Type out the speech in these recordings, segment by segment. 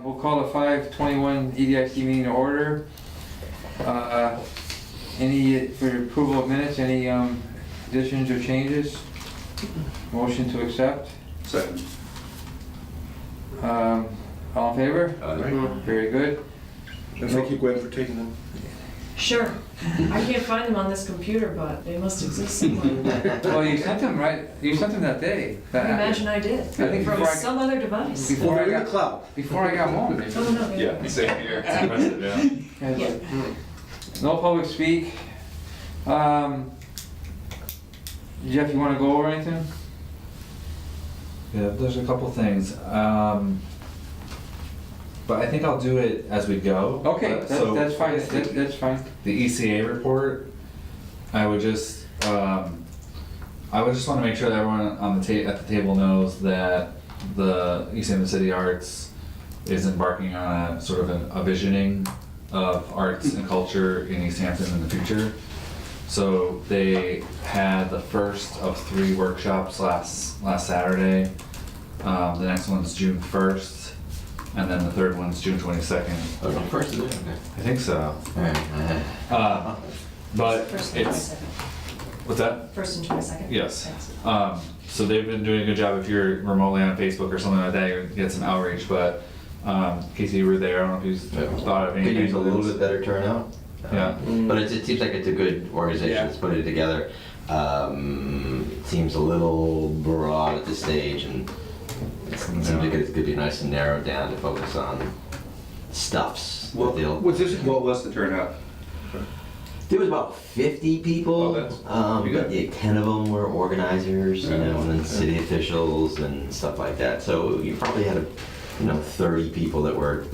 we'll call the 5/21 EDIC meeting to order. Any, for approval of minutes, any additions or changes? Motion to accept? Second. All in favor? Very good. And thank you, Gwen, for taking them. Sure. I can't find them on this computer, but they must exist somewhere. Well, you sent them, right? You sent them that day. I imagine I did. I think From before I- some other device. Before I in the got, cloud. before I got home. maybe. Oh, no. Yeah, same here. It's impressive, yeah. Yeah. No public speak. Jeff, you want to go over anything? Yeah, there's a couple things. But I think I'll do it as we go. Okay, So that's fine, that's fine. the ECA report, I would just want to make sure that everyone on the at the table knows that the Easthampton City Arts is embarking on a sort of a visioning of arts and culture in Easthampton in the future. So they had the first of 3 workshops last Saturday. The next one's June 1st. And then the third one's June 22nd. Oh, the first of it? I think so. Okay. But First and it's, 22nd. what's that? First and 22nd? Yes. Thanks. So they've been doing a good job. If you're remotely on Facebook or something like that, you get some outreach. But Casey, you were there. I don't know if you thought of Could anything. use a little bit better turnout. Yeah. But it seems like it's a good organization Yeah. that's put it together. It seems a little broad at this stage, and it seems like it could be nice and narrowed down to focus on stuffs. that they'll- What was the turnout? There was about 50 people. Oh, that's pretty good. But yeah, 10 of them were organizers, you know, and then city officials and stuff like that. So you probably had 30 people that were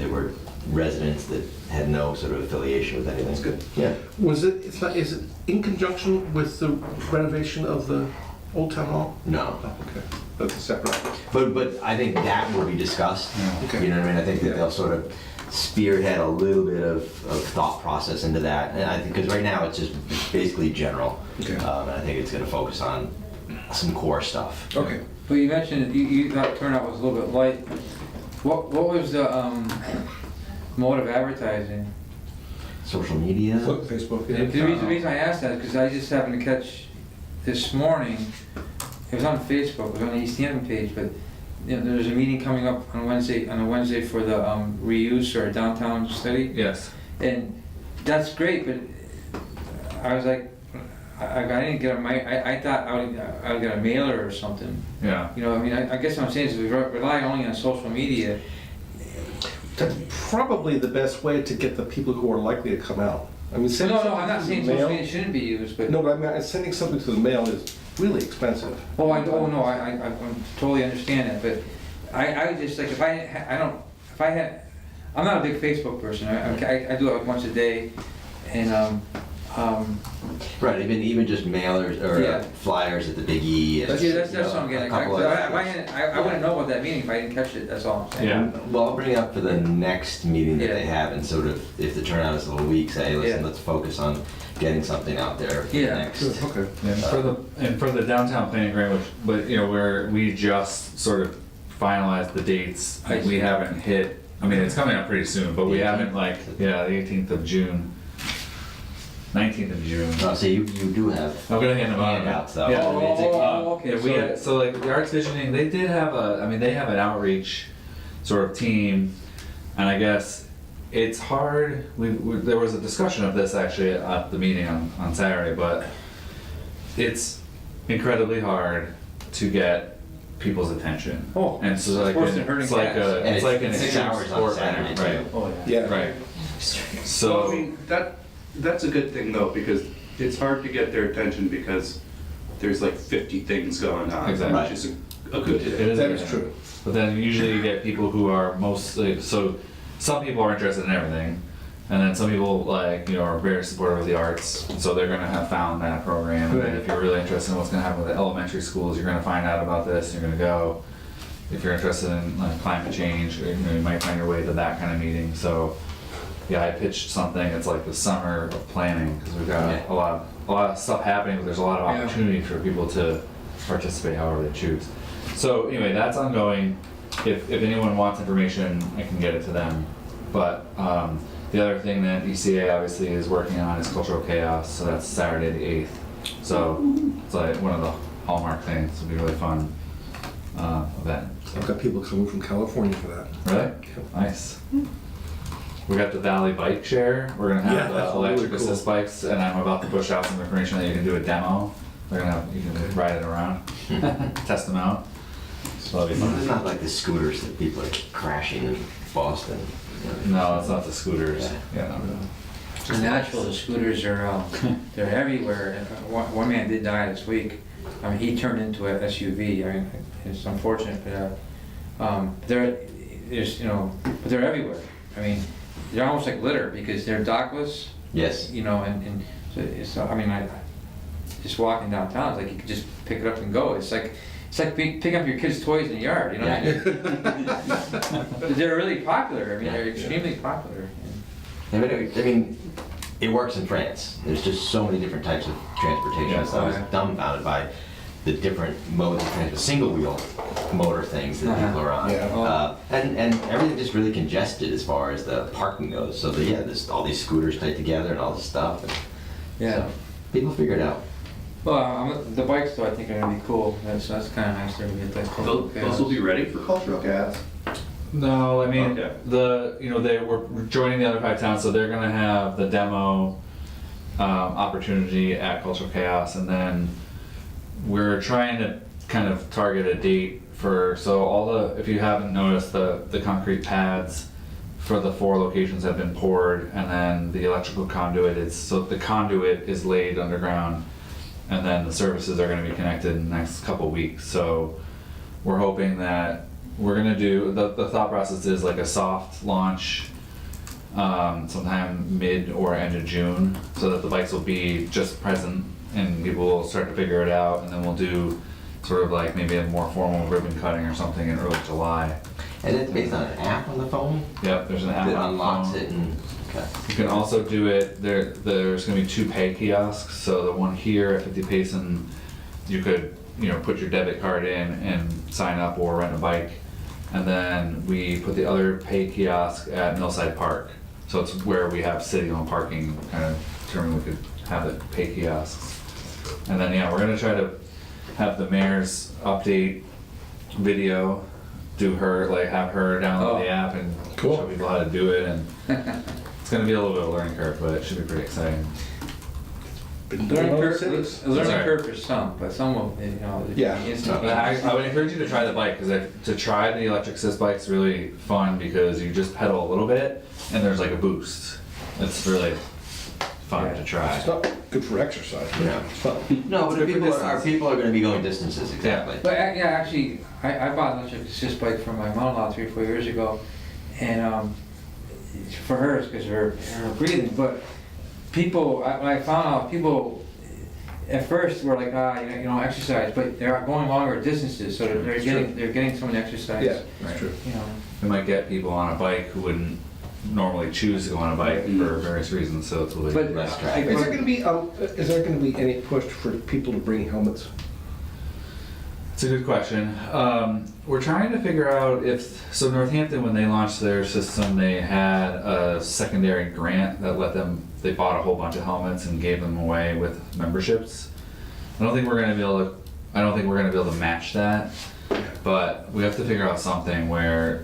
residents that had no sort of affiliation with anything. That's good. Yeah. Is it in conjunction with the renovation of the Old Town Hall? No. Okay, that's a separate. But I think that will be discussed. Okay. You know what I mean? I think that Yeah. they'll sort of spearhead a little bit of thought process into that. And I think, because right now it's basically general. Okay. And I think it's going to focus on some core stuff. Okay. Well, you mentioned you thought turnout was a little bit light. What was the mode of advertising? Social media. Facebook. The reason I asked that is because I just happened to catch this morning, it was on Facebook, it was on the Easthampton page, but there's a meeting coming up on a Wednesday for the reuse or downtown study. Yes. And that's great, but I was like, I didn't get I thought I would get a mailer or something. Yeah. You know, I mean, I guess what I'm saying is we rely only on social media. That's probably the best way to get the people who are likely to come out. I mean, sending No, something I'm not through saying the social mail. media shouldn't be used, but. No, but I mean, sending something to the mail is really expensive. Oh, I totally understand that, but I just like, I'm not a big Facebook person. I do it once a day, and Right, even just mailers or Yeah. flyers at the Big E. And, that's what I'm getting a couple of- at. I wouldn't know about that meeting if I didn't catch it. That's all I'm saying. Yeah. Well, I'll bring it up for the next meeting that Yeah. they have, and sort of, if the turnout is a little weak, say, hey, listen, Yeah. let's focus on getting something out there for Yeah. the next. Okay. And for the downtown planning grant, but where we just sort of finalized the dates, I we see. haven't hit. I mean, it's coming up pretty soon, but we The haven't the 18th of June, 19th of June. Oh, so you do have I'm gonna hand them out. handouts, though. Yeah. I mean, it's okay. Yeah, we had, so like the arts visioning, they did have they have an outreach sort of team, and I guess it's hard. There was a discussion of this actually at the meeting on Saturday, but it's incredibly hard to get people's attention. Oh, And so like worse than herding it's like cats. And it's like an 6 extreme hours on sport, Saturday, right? too. Oh, yeah. Yeah. Right. Well, I So mean, that's a good thing though, because it's hard to get their attention because there's like 50 things going on, Exactly. which is a good it thing. is. That is true. But then usually you get people who are mostly, so some people are interested in everything, and then some people are very supportive of the arts, and so they're gonna have found that program. And then if you're really interested in what's gonna happen with the elementary schools, you're gonna find out about this, you're gonna go. If you're interested in climate change, you might find your way to that kind of meeting. So yeah, I pitched something, it's like the summer of planning, because we've got a lot of stuff happening, but there's a lot of Yeah. opportunity for people to participate however they choose. So anyway, that's ongoing. if anyone wants information, I can get it to them. But the other thing that ECA obviously is working on is Cultural Chaos, so that's Saturday the 8th. So it's like one of the hallmark things. It'll be a really fun event. So. I've got people coming from California for that. Really? Nice. We got the Valley Bike Share. We're gonna have Yeah, the that's electric really cool. assist bikes, and I'm about to push out some information that you can do a demo. They're gonna have, you can ride it around, test them out. So that'll be It's fun. not like the scooters that people are crashing in Boston. No, it's not the scooters. Yeah. No. The natural, the scooters are, they're everywhere. One man did die this week. I mean, he turned into an SUV. I mean, it's unfortunate, but but they're everywhere. I mean, they're almost like litter because they're dockless, Yes. and so I mean, I just walking downtown, it's like you could just pick it up and go. It's like picking up your kids' toys in the yard, you know? They're really popular. I mean, they're extremely popular. I mean, it works in France. There's just so many different types of transportation. Yeah, So I was dumbfounded by the different modes of transport, single wheel motor things that people are on. Yeah. And everything just really congested as far as the parking goes. So there's all these scooters tied together and all this stuff. And Yeah. so people figure it out. Well, the bikes though, I think are gonna be cool. That's kind of nice there to get that. Those will be ready for cultural chaos? No, I mean Okay. they were joining the other 5 towns, so they're gonna have the demo opportunity at Cultural Chaos, and then we're trying to kind of target a date for if you haven't noticed, the concrete pads for the 4 locations have been poured, and then the electrical conduit the conduit is laid underground, and then the services are going to be connected in the next couple weeks. So we're hoping that we're going to do the thought process is like a soft launch sometime mid or end of June, so that the bikes will be just present and people will start to figure it out, and then we'll do sort of like maybe a more formal ribbon cutting or something in early July. And it's based on an app on the phone Yep, there's an app that on the unlocks phone. it and. Okay. You can also do it, there's gonna be 2 pay kiosks, so the one here at 50 Payson, you could, put your debit card in and sign up or rent a bike. And then we put the other pay kiosk at Millside Park. So it's where we have city-owned parking, kind of determined we could have the pay kiosks. And then, we're gonna try to have the mayor's update video, have her download the app and Cool. show people how to do it, and it's gonna be a little bit of a learning curve, but it should be pretty exciting. Been doing Learning all the curve, cities. a learning Sorry. curve for some, but some will, Yeah. But I would encourage you to try the bike, because to try the electric assist bike's really fun, because you just pedal a little bit and there's like a boost. It's really fun to try. It's not good for exercise, but Yeah. it's fun. No, but It's good for people are going to be going distances, Yeah. exactly. But actually, I bought an electric assist bike from my mother-in-law 3 or 4 years ago, and for her, it's because of her breathing. But people, I found out people at first were like, exercise, but they're going longer distances, so they're getting some exercise. Yeah, Right. that's true. It might get people on a bike who wouldn't normally choose to go on a bike for various reasons, so it's really. But Less traffic. Is there going to be any push for people to bring helmets? It's a good question. We're trying to figure out so Northampton, when they launched their system, they had a secondary grant that they bought a whole bunch of helmets and gave them away with memberships. I don't think we're gonna be able to match that, but we have to figure out something where,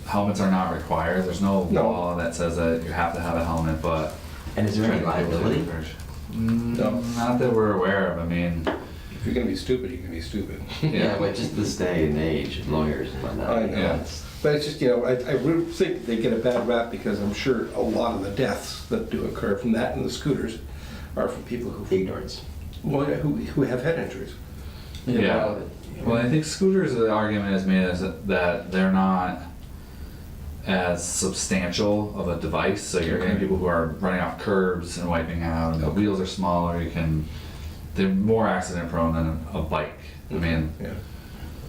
helmets are not required. There's no law that says that you have to have a helmet, but. And is there any trying to be able to liability? encourage- No. Not that we're aware of. I mean, If you're going to be stupid, you can be stupid. Yeah, but just this day and age, lawyers and whatnot. I know. Yeah. But it's just, I really think they get a bad rap because I'm sure a lot of the deaths that do occur from that and the scooters are from people who have head injuries. Yeah. Well, I think scooters, the argument is made is that they're not as substantial of a device, so you're getting people who are running off curbs and wiping out, and the wheels are smaller, they're more accident prone than a bike. I mean, Yeah.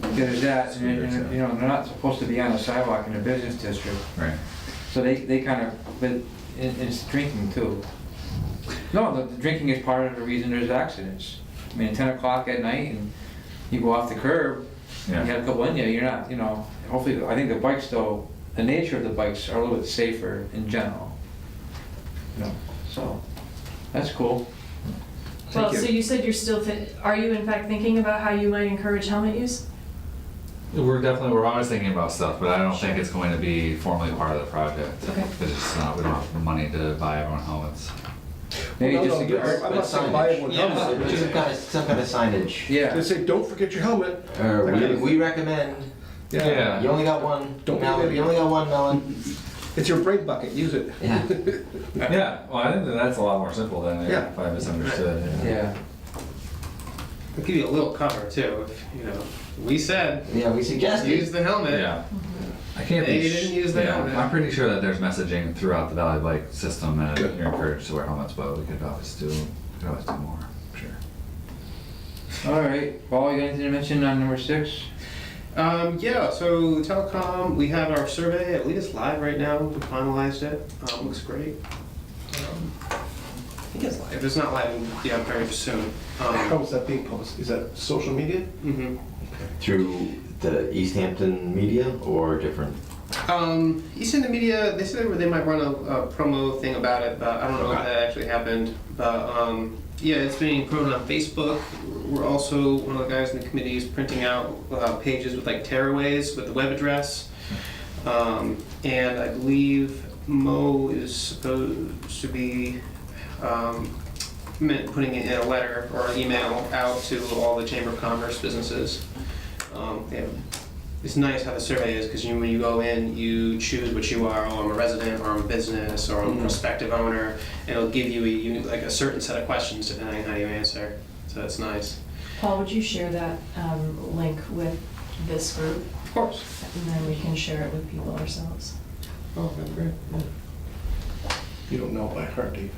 There's that, and they're not supposed to be on the sidewalk in a business district, right. so they kind of, but it's drinking too. No, the drinking is part of the reason there's accidents. I mean, 10 o'clock at night and you go off the curb, You Yeah. had a couple in you, you're not, hopefully, I think the bikes though, the nature of the bikes are a little bit safer in general. So, that's cool. Well, Thank you. so you said you're still, are you in fact thinking about how you might encourage helmet use? We're always thinking about stuff, but I don't think it's going to be formally part of the project. Okay. It's just not, we don't have the money to buy everyone helmets. Maybe Well, just to get I'm not saying buy everyone Yeah, helmets. some kind of signage. Yeah. Just say, don't forget your helmet. We recommend, Yeah. you only got one, Don't be an melon, idiot. you only got one melon. It's your brake bucket, use it. Yeah. Yeah, well, I think that's a lot more simple than Yeah. if I misunderstood. Yeah. I'll give you a little cover too, if, we said, Yeah, we suggested. use the helmet. Yeah. I can't They be. didn't use the yeah, helmet. I'm pretty sure that there's messaging throughout the Valley Bike system that Good. you're encouraged to wear helmets, but we could always do more, sure. All right, Paul, you got anything to mention on number 6? Yeah, so telecom, we have our survey, I believe it's live right now, we finalized it, looks great. I think it's live, if it's not live, yeah, very soon. How is that being published? Is that social media? Mhm. Through the Easthampton media or different? Easthampton Media, they said they might run a promo thing about it, but I don't know if that actually happened. But yeah, it's being promoted on Facebook. We're also, one of the guys in the committee is printing out pages with like tearaways with the web address. And I believe Mo is supposed to be putting it in a letter or an email out to all the Chamber of Commerce businesses. Yeah. It's nice how the survey is because when you go in, you choose what you are. Oh, I'm a resident, or I'm a business, or I'm a prospective owner, and it'll give you a certain set of questions depending on how you answer. So it's nice. Paul, would you share that link with this group? Of course. And then we can share it with people ourselves. Oh, that's great. You don't know by heart, do you?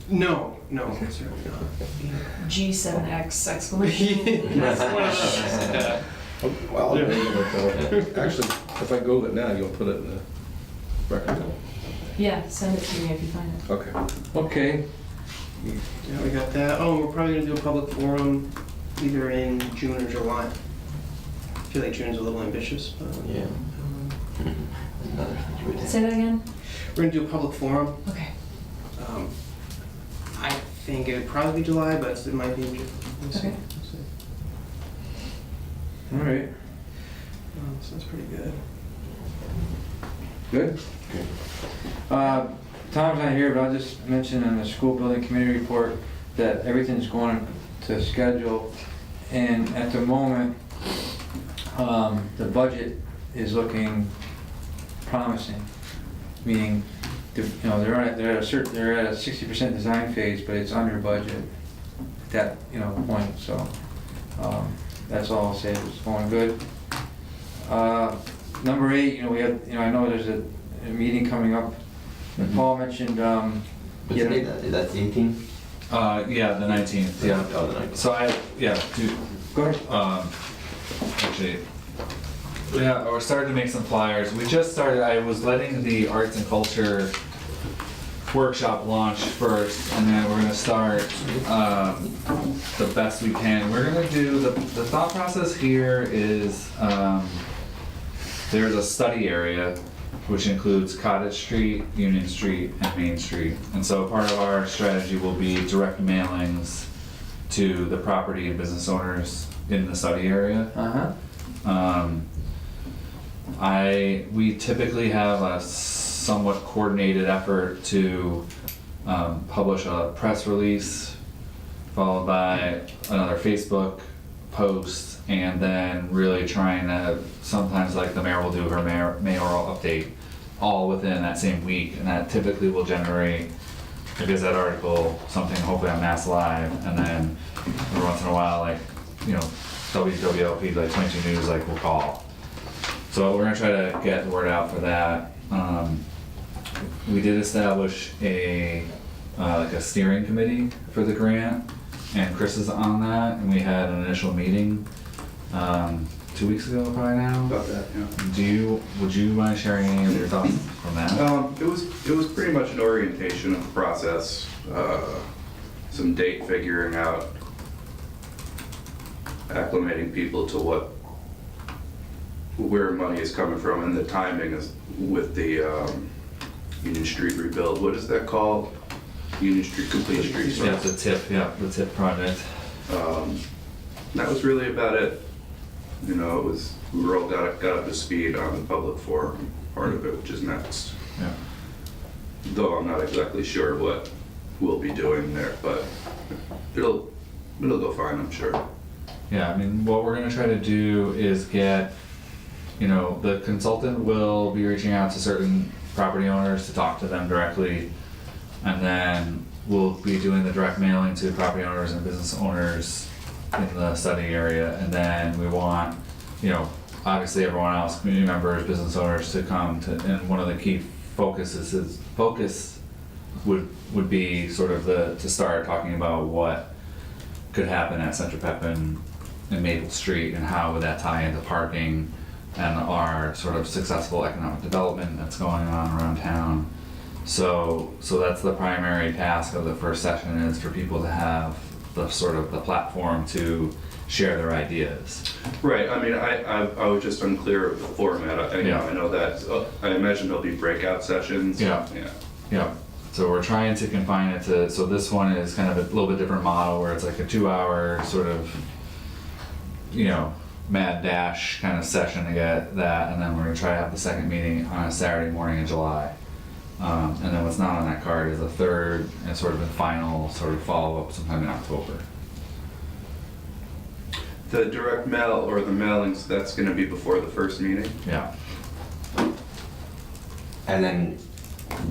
No, certainly not. G7X exclamation. That's one of those. Well, I'll go with it though. Actually, if I go there now, you'll put it in the record. Yeah, send it to me if you find it. Okay. Okay, Yeah, we got that. Oh, we're probably gonna do a public forum either in June or July. I feel like June's a little ambitious, but Yeah. Another thing you would Say that again? we're gonna do a public forum. Okay. I think it would probably be July, but it might be in June. We'll see. Okay. We'll see. all right, So that's pretty good. good. Tom's not here, but I'll just mention in the school building committee report that everything's going to schedule. And at the moment, the budget is looking promising, meaning, they're at a 60% design phase, but it's under budget at that, point, so, that's all I'll say, it's going good. Number 8, we have, I know there's a meeting coming up, and Paul mentioned, What's the date? That's the 18th? Yeah, the 19th, yeah. Oh, the 19th. So go ahead. Actually, yeah, we're starting to make some flyers. We just started, I was letting the arts and culture workshop launch first, and then we're gonna start the best we can. We're gonna do, the thought process here is, there's a study area which includes Cottage Street, Union Street, and Main Street. And so part of our strategy will be direct mailings to the property and business owners in the study area. Uh-huh. We typically have a somewhat coordinated effort to publish a press release, followed by another Facebook post, and then really trying to, sometimes like the mayor will do her mayoral update all within that same week, and that typically will generate a Gazette article, something hopefully on Mass Live, and then every once in a while, WWLP, 22 News, will call. So we're gonna try to get the word out for that. We did establish a steering committee for the grant, and Chris is on that, and we had an initial meeting 2 weeks ago probably now. About that, yeah. Would you mind sharing any of your thoughts from that? It was pretty much an orientation of the process, some date figuring out, acclimating people to what where money is coming from and the timing is with the Union Street rebuild. What is that called? Union Street, Complete Streets. Yeah, the tip project. That was really about it. You know, it was, we were all got up to speed on the public forum part of it, which is next. Yeah. Though I'm not exactly sure what we'll be doing there, but it'll go fine, I'm sure. Yeah, I mean, what we're gonna try to do is get, you know, the consultant will be reaching out to certain property owners to talk to them directly. And then we'll be doing the direct mailing to property owners and business owners in the study area. And then we want, you know, obviously everyone else, community members, business owners to come to, and one of the key focus would be sort of to start talking about what could happen at Central Pepin and Maple Street and how would that tie into parking and our sort of successful economic development that's going on around town. So that's the primary task of the first session, is for people to have the sort of the platform to share their ideas. Right, I mean, I was just unclear of the format. I know that, I imagine there'll be breakout sessions. Yeah. Yeah. So we're trying to confine it to, so this one is kind of a little bit different model where it's like a 2-hour sort of, you know, mad dash kind of session to get that, and then we're gonna try to have the second meeting on a Saturday morning in July. And then what's not on that card is a third and sort of a final sort of follow-up sometime in October. The direct mail or the mailings, that's gonna be before the first meeting? Yeah. And then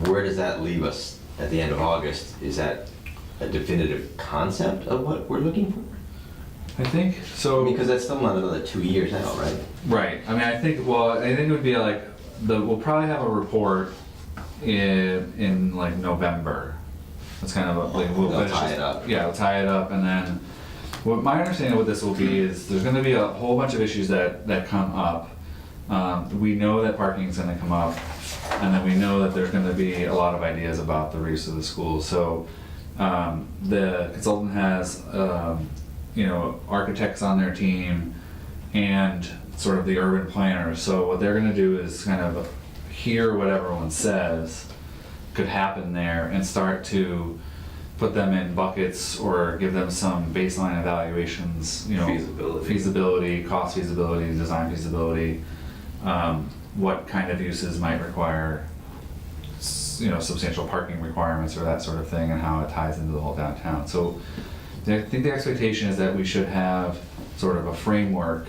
where does that leave us at the end of August? Is that a definitive concept of what we're looking for? I think so. Because that's still not another 2 years out, right? Right. I mean, I think it would be like we'll probably have a report in like November. That's kind of like we'll They'll finish tie this- it up. Yeah, we'll tie it up, and then what my understanding of what this will be is there's going to be a whole bunch of issues that come up. We know that parking is going to come up, and then we know that there's going to be a lot of ideas about the reuse of the school. So the consultant has you know, architects on their team and sort of the urban planners. So what they're going to do is kind of hear what everyone says could happen there and start to put them in buckets or give them some baseline evaluations, you know, feasibility, cost feasibility, design feasibility, what kind of uses might require, you know, substantial parking requirements or that sort of thing, and how it ties into the whole downtown. So I think the expectation is that we should have sort of a framework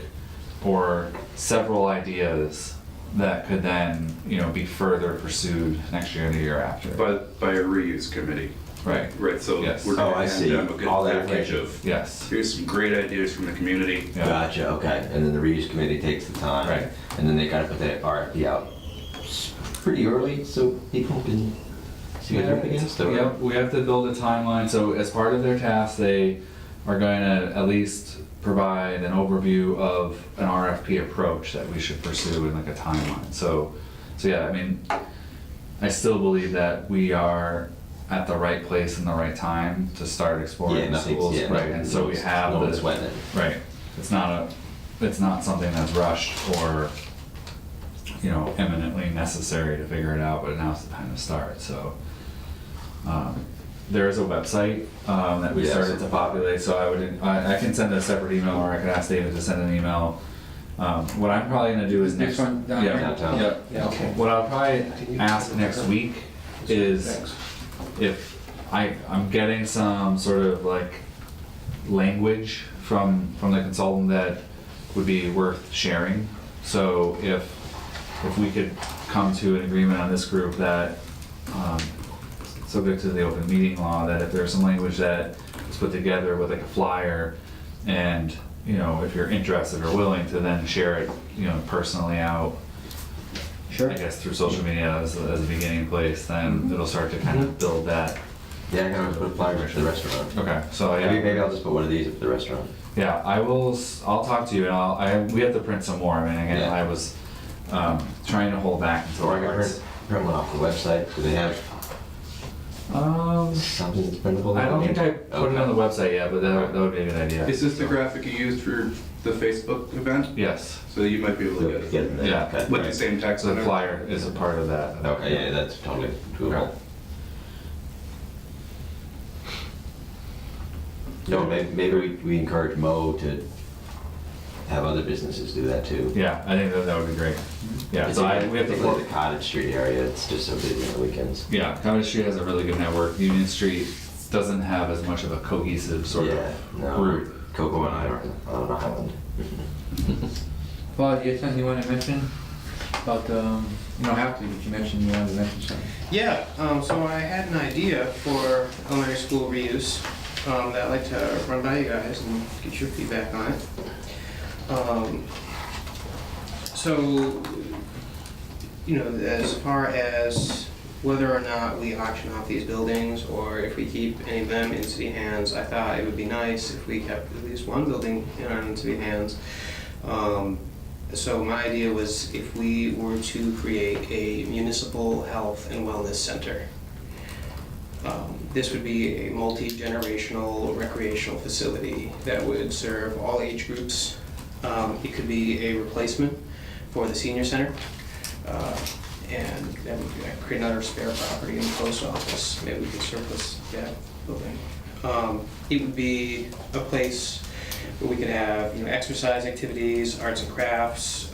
or several ideas that could then, you know, be further pursued next year and the year after. By a reuse committee. Right. Right, so Yes. we're Oh, gonna I hand see. them a good All that package information. of, Yes. here's some great ideas from the community. Yeah. Gotcha, okay. And then the reuse committee takes the time. Right. And then they gotta put the RFP out pretty early so people can see what they're up against? Or? Yep, we have to build a timeline. So as part of their task, they are going to at least provide an overview of an RFP approach that we should pursue in like a timeline. So yeah, I mean, I still believe that we are at the right place in the right time to start exploring Yeah, nothing's, schools, yeah, right? And so we have no the one's sweating it. right. It's not something that's rushed or, you know, eminently necessary to figure it out, but now's the time to start. So there is a website that we Yes. started to populate. So I can send a separate email, or I can ask David to send an email. What I'm probably gonna do is Next one down yeah, here? Downtown. yeah. Yeah, okay. What I'll probably ask next week is if I'm getting some sort of like language from the consultant that would be worth sharing. So if we could come to an agreement on this group that, subject to the open meeting law, that if there's some language that is put together with like a flyer, and you know, if you're interested or willing to then share it, you know, personally out, Sure. I guess through social media as a beginning place, then it'll start to kind of build that. Yeah, I can always put a flyer for the restaurant. Okay, so yeah. Maybe I'll just put one of these at the restaurant. Yeah, I'll talk to you, and we have to print some more. I mean, again, Yeah. I was trying to hold back until Or I can August. print one off the website. Do they have something that's printable? I don't think I put it on the website yet, but that would be a good idea. Is this the graphic you used for the Facebook event, Yes. so you might be able to get it Get in there. Yeah. Okay. with the same text So on the it. flyer is a part of that. Okay, yeah, that's totally doable. Okay. No, maybe we encourage Mo to have other businesses do that too. Yeah, I think that would be great. Yeah, so we have to Particularly work. the Cottage Street area, it's just so busy on the weekends. Yeah, Cottage Street has a really good network. Union Street doesn't have as much of a cohesive sort Yeah, of no, route. Coco and I are on an island. Paul, do you have something you want to mention about, you don't have to, but you mentioned you wanted to mention something. Yeah, so I had an idea for elementary school reuse that I'd like to run by you guys and get your feedback on it. So, you know, as far as whether or not we auction off these buildings or if we keep any of them in city hands, I thought it would be nice if we kept at least one building in city hands. So my idea was if we were to create a municipal health and wellness center. This would be a multi-generational recreational facility that would serve all age groups. It could be a replacement for the senior center. And that would create another spare property in the post office. Maybe we could surplus that building. It would be a place where we could have, you know, exercise activities, arts and crafts.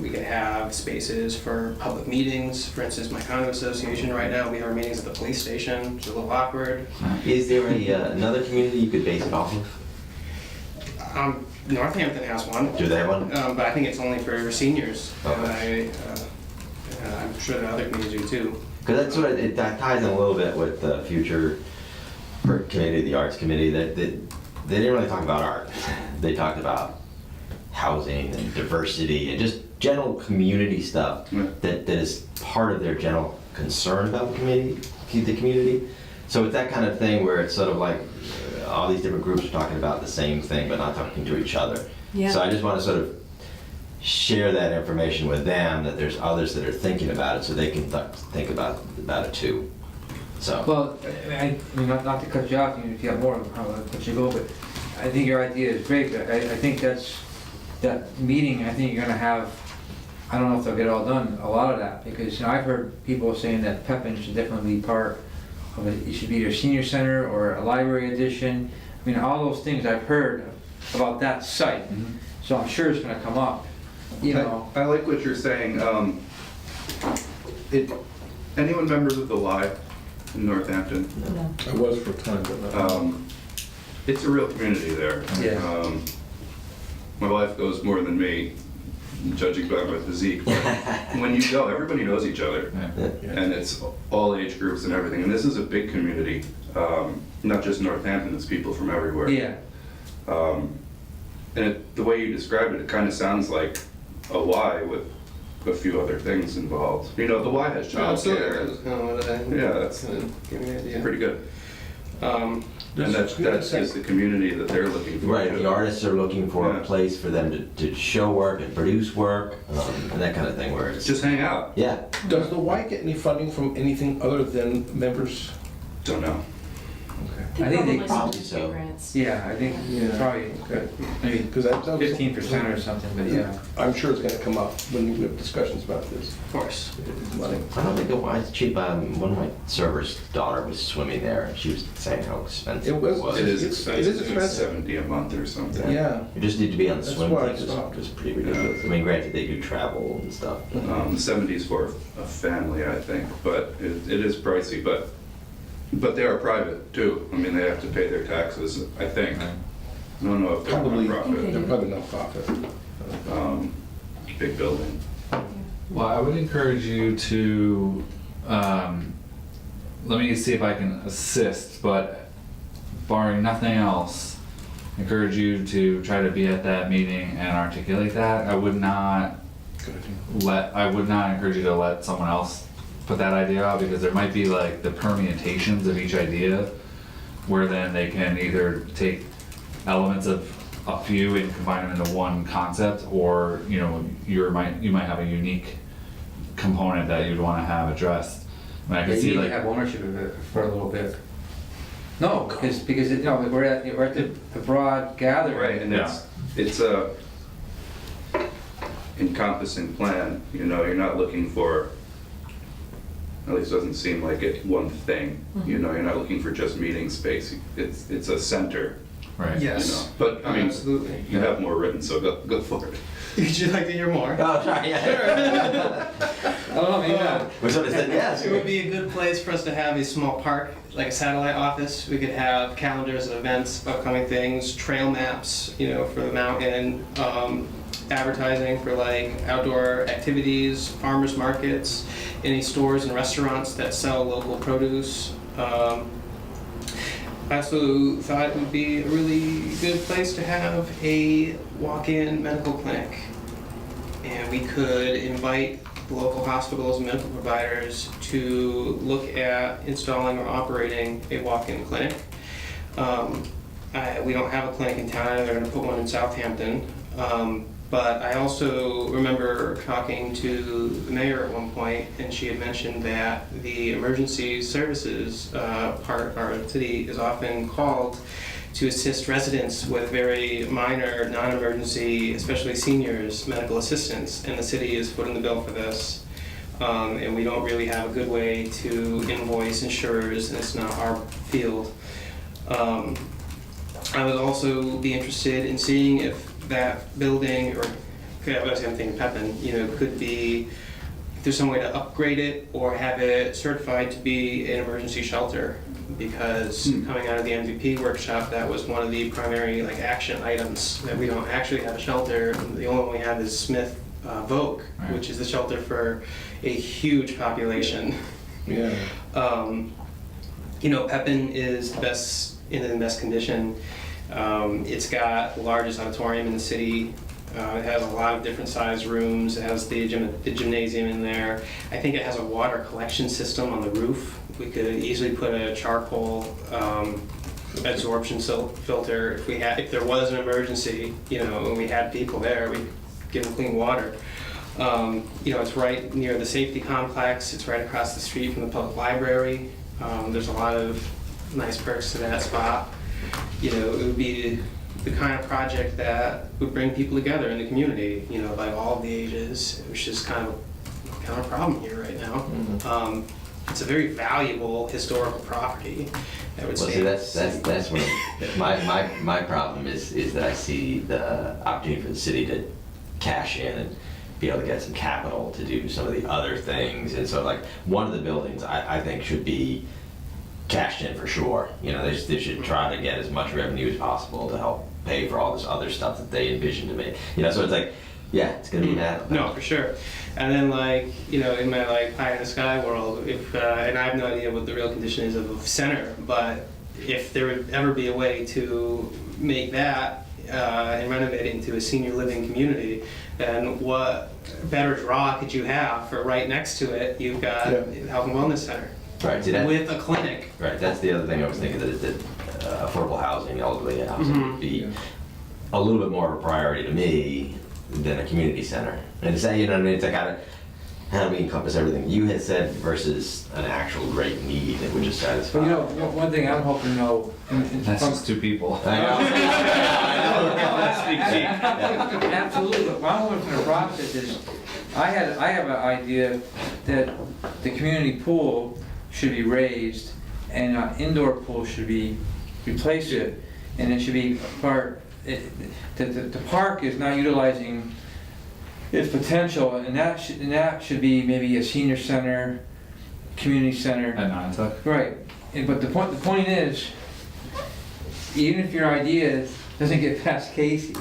We could have spaces for public meetings. For instance, my condo association right now, we have our meetings at the police station. It's a little awkward. Is there another community you could base it off of? Northampton has one, Do they have one? but I think it's only for seniors. Okay. And I'm sure the other communities do too. Because that's what that ties in a little bit with the future committee, the arts committee. That they didn't really talk about art. They talked about housing and diversity and just general community stuff Yeah. that is part of their general concern about the community. So it's that kind of thing where it's sort of like all these different groups are talking about the same thing but not talking to each other. Yeah. So I just want to sort of share that information with them, that there's others that are thinking about it so they can think about it too. So, Well, I mean, not to cut you off, if you have more, I'll let you go, but I think your idea is great, but I think that meeting, I think you're gonna have, I don't know if they'll get it all done, a lot of that, because, you know, I've heard people saying that Pepin should definitely be part of it. It should be either a senior center or a library edition. I mean, all those things I've heard about that site, so I'm sure it's gonna come up, you know. I like what you're saying. Anyone members of the Y in Northampton? No. I was for a time, but not. It's a real community there. Yeah. My wife goes more than me, judging by my physique. But when you go, everybody knows each other, Yeah. and it's all age groups and everything. And this is a big community, not just Northampton. It's people from everywhere. Yeah, And the way you described it, it kind of sounds like a Y with a few other things involved. You know, the Y has childcare. Yeah, that's Give me an idea. pretty good. And There's that is the community that they're looking for. right, the artists are looking for Yeah. a place for them to show work and produce work, and that kind of thing where it's, Just hang out. yeah. Does the Y get any funding from anything other than members? Don't know. I think they probably do so. grants. yeah, I think Yeah. probably, Okay. maybe Because that was 15% or something, but yeah. I'm sure it's going to come up when we have discussions about this. Of course. Money. I don't think the Y's cheap. One of my server's daughter was swimming there, and she was saying how expensive It was- It is It's- expensive. it is It's expensive. 70 a month or something. Yeah. You just need to be on the That's swim why I team, stopped. which is pretty ridiculous. I mean, granted, they do travel and stuff. The 70s for a family, I think, but it is pricey. But they are private too. I mean, they have to pay their taxes, I think. I don't know if they're Probably, nonprofit. they're probably not profit. Big building. Well, I would encourage you to, let me see if I can assist, but barring nothing else, encourage you to try to be at that meeting and articulate that. I would not encourage you to let someone else put that idea out, because there might be like the permutations of each idea, where then they can either take elements of a few and combine them into one concept, or, you know, you might have a unique component that you'd want to have addressed. And I They can see need to like, have ownership of it for a little bit. No, because you know, we're at the broad gathering. Right, and Yeah. it's a encompassing plan, you know, you're not looking for, at least doesn't seem like it, one thing, you know, you're not looking for just meeting space, it's a center, Right. you Yes. know. But, I mean, Absolutely. you have more written, so go for it. Would you like to hear more? Oh, sorry, yeah. I don't know, maybe not. We sort of said yes. It would be a good place for us to have a small park, like a satellite office. We could have calendars of events, upcoming things, trail maps, you know, for the mountain, advertising for like outdoor activities, farmers markets, any stores and restaurants that sell local produce. I also thought it would be a really good place to have a walk-in medical clinic. And we could invite the local hospitals and medical providers to look at installing or operating a walk-in clinic. We don't have a clinic in town, they're gonna put one in Southampton. But I also remember talking to the mayor at one point, and she had mentioned that the emergency services part of our city is often called to assist residents with very minor, non-emergency, especially seniors, medical assistance, and the city is footing the bill for this. And we don't really have a good way to invoice insurers, and it's not our field. I would also be interested in seeing if that building, or obviously I'm thinking Pepin, you know, could be, if there's some way to upgrade it or have it certified to be an emergency shelter. Because coming out of the MVP workshop, that was one of the primary like action items, that we don't actually have a shelter. The only one we have is Smith Vogue, Right. which is the shelter for a huge population. Yeah. You know, Pepin is in the best condition. It's got the largest auditorium in the city. It has a lot of different sized rooms. It has the gymnasium in there. I think it has a water collection system on the roof. We could easily put a charcoal absorption filter if there was an emergency, you know, and we had people there, we give them clean water. You know, it's right near the safety complex. It's right across the street from the public library. There's a lot of nice perks to that spot. You know, it would be the kind of project that would bring people together in the community, you know, like all of the ages, which is kind of a problem here right now. It's a very valuable historical property. I would Well, say. see, that's what my problem is that I see the opportunity for the city to cash in and be able to get some capital to do some of the other things. And so, like, one of the buildings I think should be cashed in for sure. You know, they should try to get as much revenue as possible to help pay for all this other stuff that they envision to make. You know, so it's like, yeah, it's gonna be that. No, for sure. And then, like, you know, in my like pie in the sky world, if and I have no idea what the real condition is of a center, but if there would ever be a way to make that and renovate it into a senior living community, then what better draw could you have for right next to it? You've got Health and Wellness Center. Right, see that? With a clinic. Right, that's the other thing I was thinking, that affordable housing, elderly housing would be a little bit more of a priority to me than a community center. And to say, you know what I mean, it's like how do we encompass everything you had said versus an actual great need that would just satisfy. But you know, one thing I'm hoping though, That's just two people. I know. absolutely, but what I'm hoping for the process is, I have an idea that the community pool should be raised and an indoor pool should be, replace it, and it should be the park is not utilizing its potential, and that should be maybe a senior center, community center. At Nantucket. Right, but the point is, even if your idea doesn't get past Casey,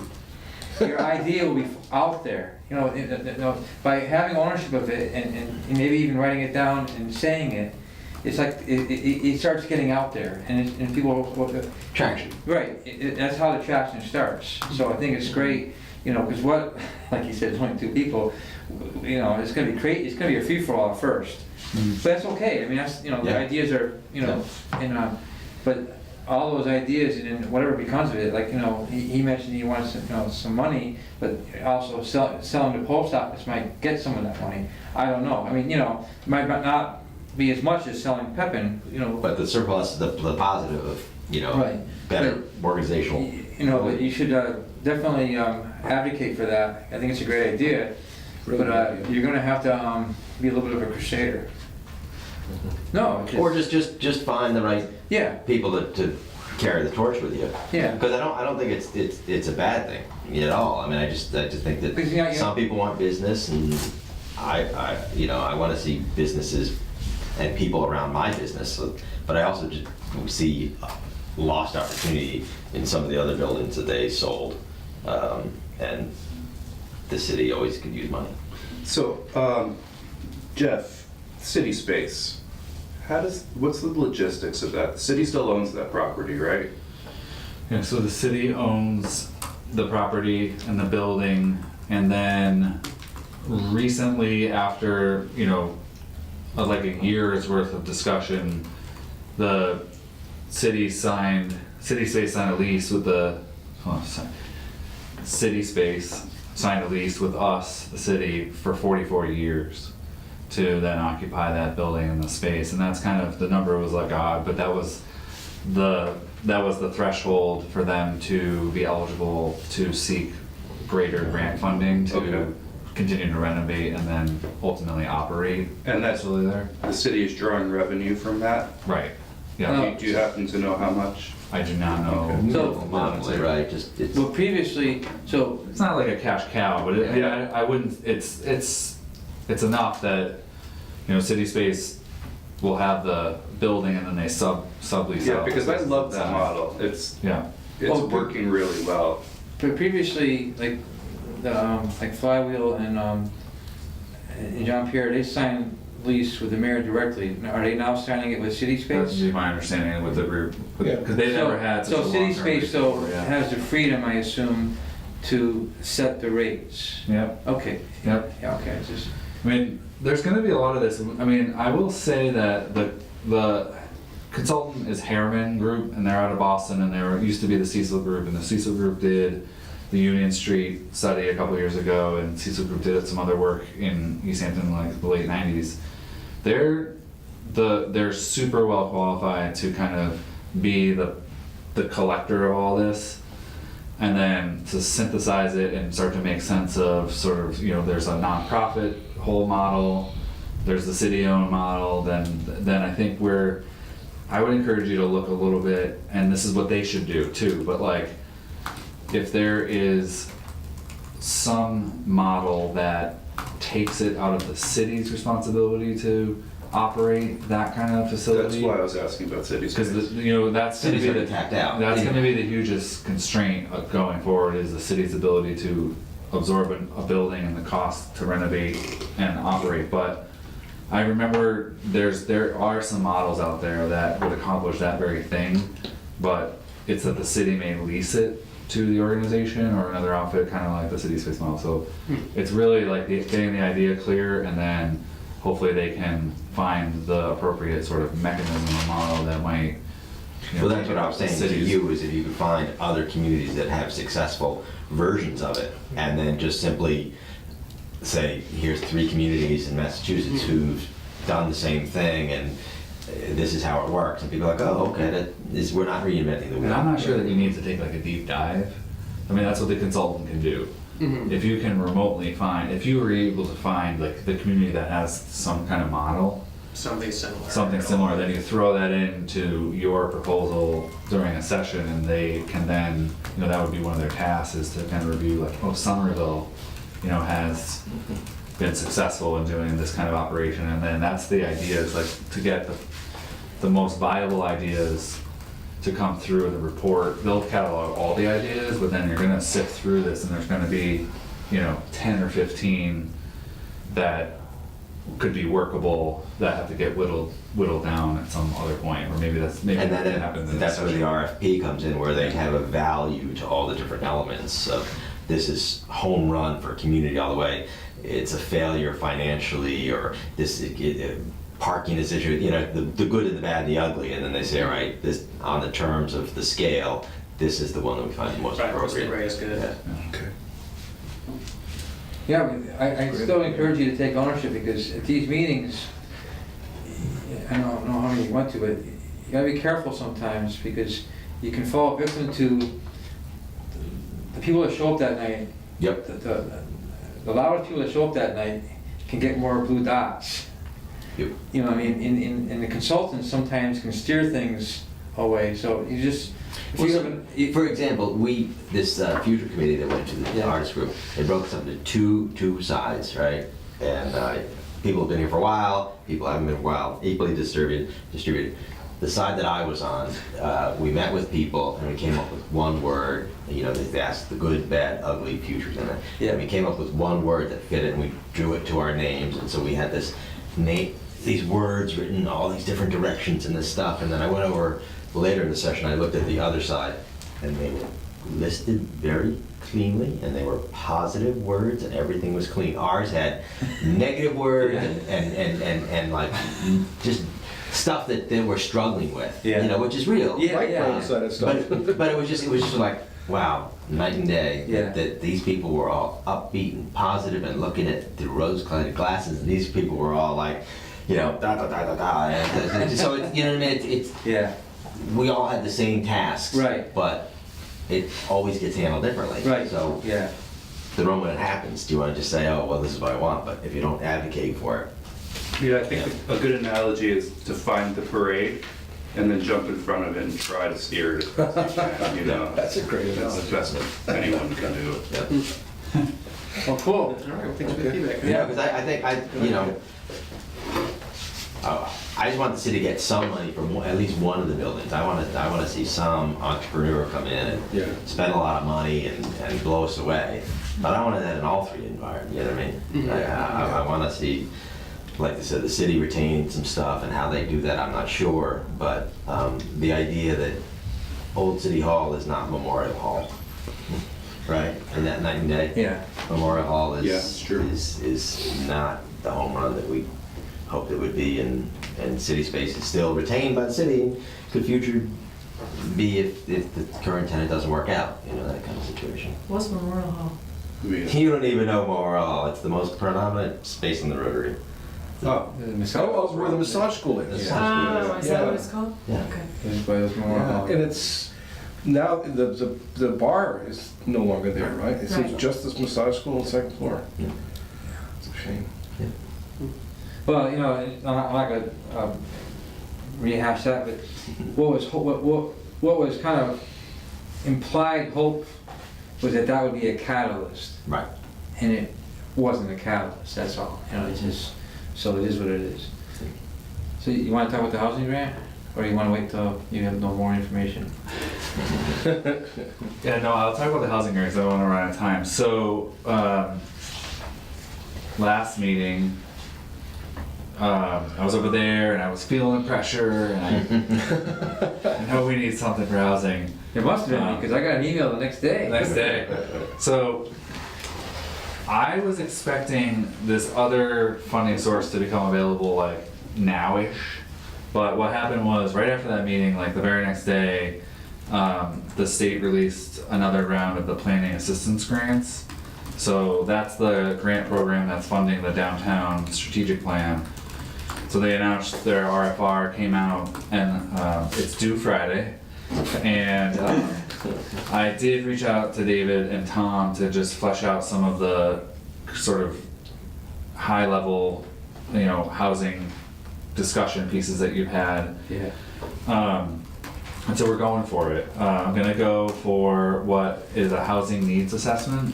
your idea will be out there. You know, by having ownership of it and maybe even writing it down and saying it, it's like it starts getting out there, and people will, Traction. right. That's how the traction starts. So I think it's great. You know, because like you said, it's only two people. You know, it's gonna be great. It's gonna be a free for all at first, but that's okay. I mean, that's, you know, the ideas are, you know, and but all those ideas and whatever becomes of it, like, you know, he mentioned he wants, you know, some money, but also selling the post office might get some of that money. I don't know. I mean, you know, it might not be as much as selling Pepin, you know. But the surplus, the positive of, you know, Right. better organizational. You know, but you should definitely advocate for that. I think it's a great idea, Really but good idea. you're gonna have to be a little bit of a crusader. No, Or just find the right yeah, people to carry the torch with you. yeah. Because I don't think it's a bad thing at all. I mean, I just think that Because, yeah, some people want business, and I want to see businesses and people around my business. So, but I also just see lost opportunity in some of the other buildings that they sold, and the city always could use money. So, Jeff, city space. What's the logistics of that? The city still owns that property, right? Yeah, so the city owns the property and the building, and then recently, after, like a year's worth of discussion, the city space signed a lease with City Space signed a lease with us, the city, for 44 years to then occupy that building and the space. And that's kind of, the number was like odd, but that was the threshold for them to be eligible to seek greater grant funding to Okay. continue to renovate and then ultimately operate. And that's, Facility there. the city is drawing revenue from that? Right. Yeah. Do you happen to know how much? I do not know. Okay. So- Monthly, right? Just it's Well, previously, so, It's not like a cash cow, but Yeah. I wouldn't. It's enough that City Space will have the building and then they sublease Yeah, out. because I love that Side. model. It's Yeah. Well, working really well. but previously, like, like Flywheel and John Pierre, they signed lease with the mayor directly. Now, are they now signing it with City That's Space? my understanding with the group, Yeah. because they never had such So a City long-term Space, lease so before, yeah. has the freedom, I assume, to set the rates. Yep. Okay. Yep. Yeah, okay, it's just, I mean, there's going to be a lot of this. I mean, I will say that the consultant is Harriman Group, and they're out of Boston, and they used to be the Cecil Group, and the Cecil Group did the Union Street study a couple years ago, and Cecil Group did some other work in Easthampton in like the late 90s. They're super well qualified to kind of be the collector of all this, and then to synthesize it and start to make sense of sort of, there's a nonprofit whole model, there's the city-owned model, then I think I would encourage you to look a little bit, and this is what they should do too, but like, if there is some model that takes it out of the city's responsibility to operate that kind of facility. That's why I was asking about city space. Because that's going to cities be are tapped out. that's going to be the hugest constraint of going forward, is the city's ability to absorb a building and the cost to renovate and operate. But I remember there are some models out there that would accomplish that very thing, but it's that the city may lease it to the organization or another outfit, kind of like the City Space model. So it's really like getting the idea clear, and then hopefully they can find the appropriate sort of mechanism or model that might. Well, that's what I was the saying to cities. you, is if you could find other communities that have successful versions of it, and then just simply say, here's 3 communities in Massachusetts who've done the same thing, and this is how it works. And people are like, oh, okay, we're not reinventing the wheel. And I'm not sure that you need to take like a deep dive. I mean, that's what the consultant can do. If you can remotely find, if you were able to find like the community that has some kind of model, Something similar, then you throw that into your proposal during a session, and they can then, that would be one of their tasks, is to kind of review like, oh, Somerville, has been successful in doing this kind of operation, and then that's the idea, is like to get the most viable ideas to come through the report. They'll catalog all the ideas, but then you're gonna sift through this, and there's gonna be, 10 or 15 that could be workable, that have to get whittled down at some other point, or maybe And that then happens in that's the where the session. RFP comes in, where they have a value to all the different elements. So this is home run for community all the way. It's a failure financially, or parking is issue, the good and the bad and the ugly. And then they say, all right, this on the terms of the scale, this is the one that we find the most appropriate. Right, is good. Yeah. Okay. yeah, I still encourage you to take ownership, because at these meetings, I don't know how many you went to, but you gotta be careful sometimes, because you can fall victim to the people that show up that night. Yep. A lot of people that show up that night can get more blue dots. Yep. You know, I mean, and the consultants sometimes can steer things away, so you just, if Well, you so, have an- for example, this future committee that went to the Yeah. artist group, they broke us up into two sides, right? And people have been here for a while, people haven't been for a while, equally distributed. The side that I was on, we met with people and we came up with one word. You know, they asked the good, bad, ugly futures in it. Yeah. And we came up with one word that fit it, and we drew it to our names. And so we had these words written in all these different directions and this stuff. And then I went over later in the session. I looked at the other side, and they were listed very cleanly, and they were positive words, and everything was clean. Ours had negative words and like just stuff that they were struggling with, Yeah. you know, which is real. Yeah, Right yeah. brain side of stuff. But it was just like, wow, night and day. Yeah. That these people were all upbeat and positive and looking at the rose-colored glasses, and these people were all like, you know, da da da da da. And so it's, you know what I mean? It's Yeah, we all had the same tasks, Right. But it always gets handled differently. right, So yeah, the moment it happens, do you want to just say, oh, well, this is what I want? But if you don't advocate for it, Yeah, I think a good analogy is to find the parade and then jump in front of it and try to steer it as best you can, you know? That's a great That's analogy. the best anyone can do. yeah. well, cool. All right, thanks for the feedback. Yeah, because I think you know, I just want the city to get some money from at least one of the buildings. I want to see some entrepreneur come in and Yeah. spend a lot of money and blow us away. But I want that in all three environments. You know what I mean? I want to see, like I said, the city retaining some stuff, and how they do that, I'm not sure. But the idea that Old City Hall is not Memorial Hall, right? And that night and day. Yeah, Memorial Hall Yeah, it's true. is not the home run that we hoped it would be, and city space is still retained by the city, and could future be if the current tenant doesn't work out, you know, that kind of situation. What's Memorial Hall? You don't even know Memorial Hall, it's the most predominant space in the Rotary. Oh, oh, where the massage school is. Yeah. Oh, is that what it's called? Yeah. Okay. This by this Yeah, Memorial. and it's, now, the bar is no longer there, right? It's Right. just this massage school on the second floor. Yeah. It's a shame. Well, you know, I'm not gonna rehash that, but what was kind of implied hope was that would be a catalyst, Right. and it wasn't a catalyst, that's all. You know, it's just, so it is what it is. So you wanna talk about the housing grant, or you wanna wait till you have no more information? Yeah, no, I'll talk about the housing grant because I don't want to run out of time. So, last meeting, I was over there and I was feeling the pressure, and I know we need something for housing It must have been, because I got an email the next day. the next day. So, I was expecting this other funding source to become available like now-ish, but what happened was right after that meeting, like the very next day, the state released another round of the planning assistance grants. So that's the grant program that's funding the downtown strategic plan. So they announced their RFR came out, and it's due Friday. And I did reach out to David and Tom to just flesh out some of the sort of high level, you know, housing discussion pieces that you've had. Yeah. And so we're going for it. I'm gonna go for what is a housing needs assessment.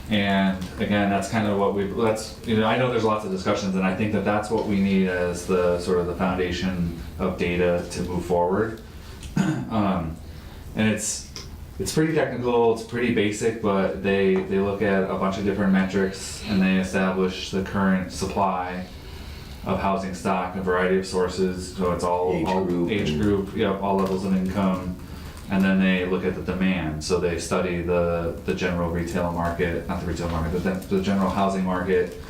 And again, that's kind of what you know, I know there's lots of discussions, and I think that that's what we need as the sort of the foundation of data to move forward. And it's pretty technical, it's pretty basic, but they look at a bunch of different metrics, and they establish the current supply of housing stock, a variety of sources, so it's all age group, yeah, all levels of income, and then they look at the demand. So they study the general retail market, not the retail market, the general housing market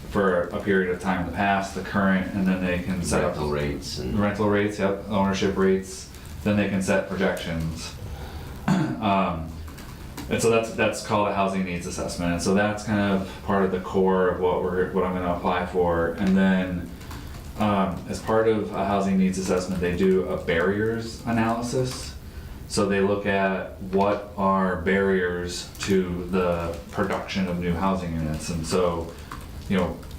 for a period of time in the past, the current, and then they can set Rental up rates and. rental rates, yep, ownership rates. Then they can set projections. And so that's called a housing needs assessment. And so that's kind of part of the core of what I'm gonna apply for. And then as part of a housing needs assessment, they do a barriers analysis. So they look at what are barriers to the production of new housing units. And so,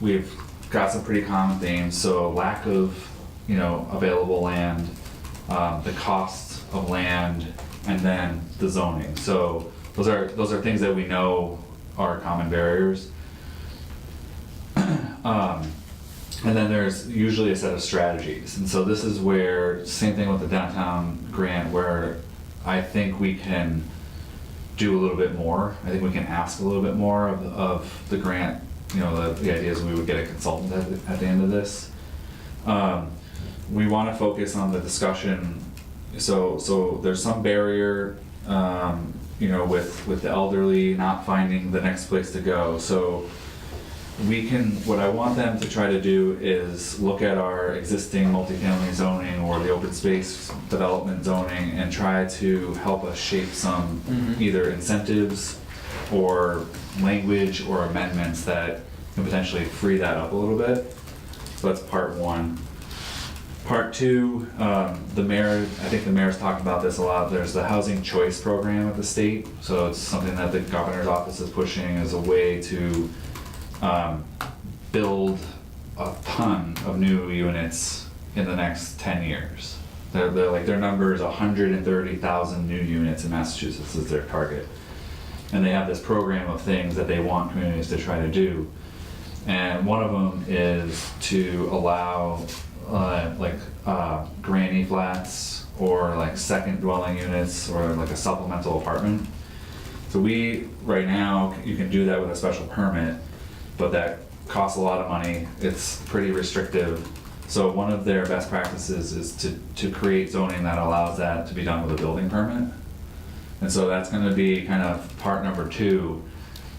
we've got some pretty common themes. So lack of, available land, the cost of land, and then the zoning. So those are things that we know are common barriers. And then there's usually a set of strategies. And so this is where, same thing with the downtown grant, where I think we can do a little bit more. I think we can ask a little bit more of the grant. The idea is we would get a consultant at the end of this. We want to focus on the discussion. So there's some barrier, with the elderly not finding the next place to go. So what I want them to try to do is look at our existing multifamily zoning or the open space development zoning and try to help us shape some either incentives or language or amendments that can potentially free that up a little bit. So that's part one. Part two, the mayor, I think the mayor's talked about this a lot. There's the housing choice program at the state. So it's something that the governor's office is pushing as a way to build a ton of new units in the next 10 years. Their number is 130,000 new units in Massachusetts is their target. And they have this program of things that they want communities to try to do. And one of them is to allow granny flats or second dwelling units or a supplemental apartment. So right now, you can do that with a special permit, but that costs a lot of money. It's pretty restrictive. So one of their best practices is to create zoning that allows that to be done with a building permit. And so that's going to be kind of part number two,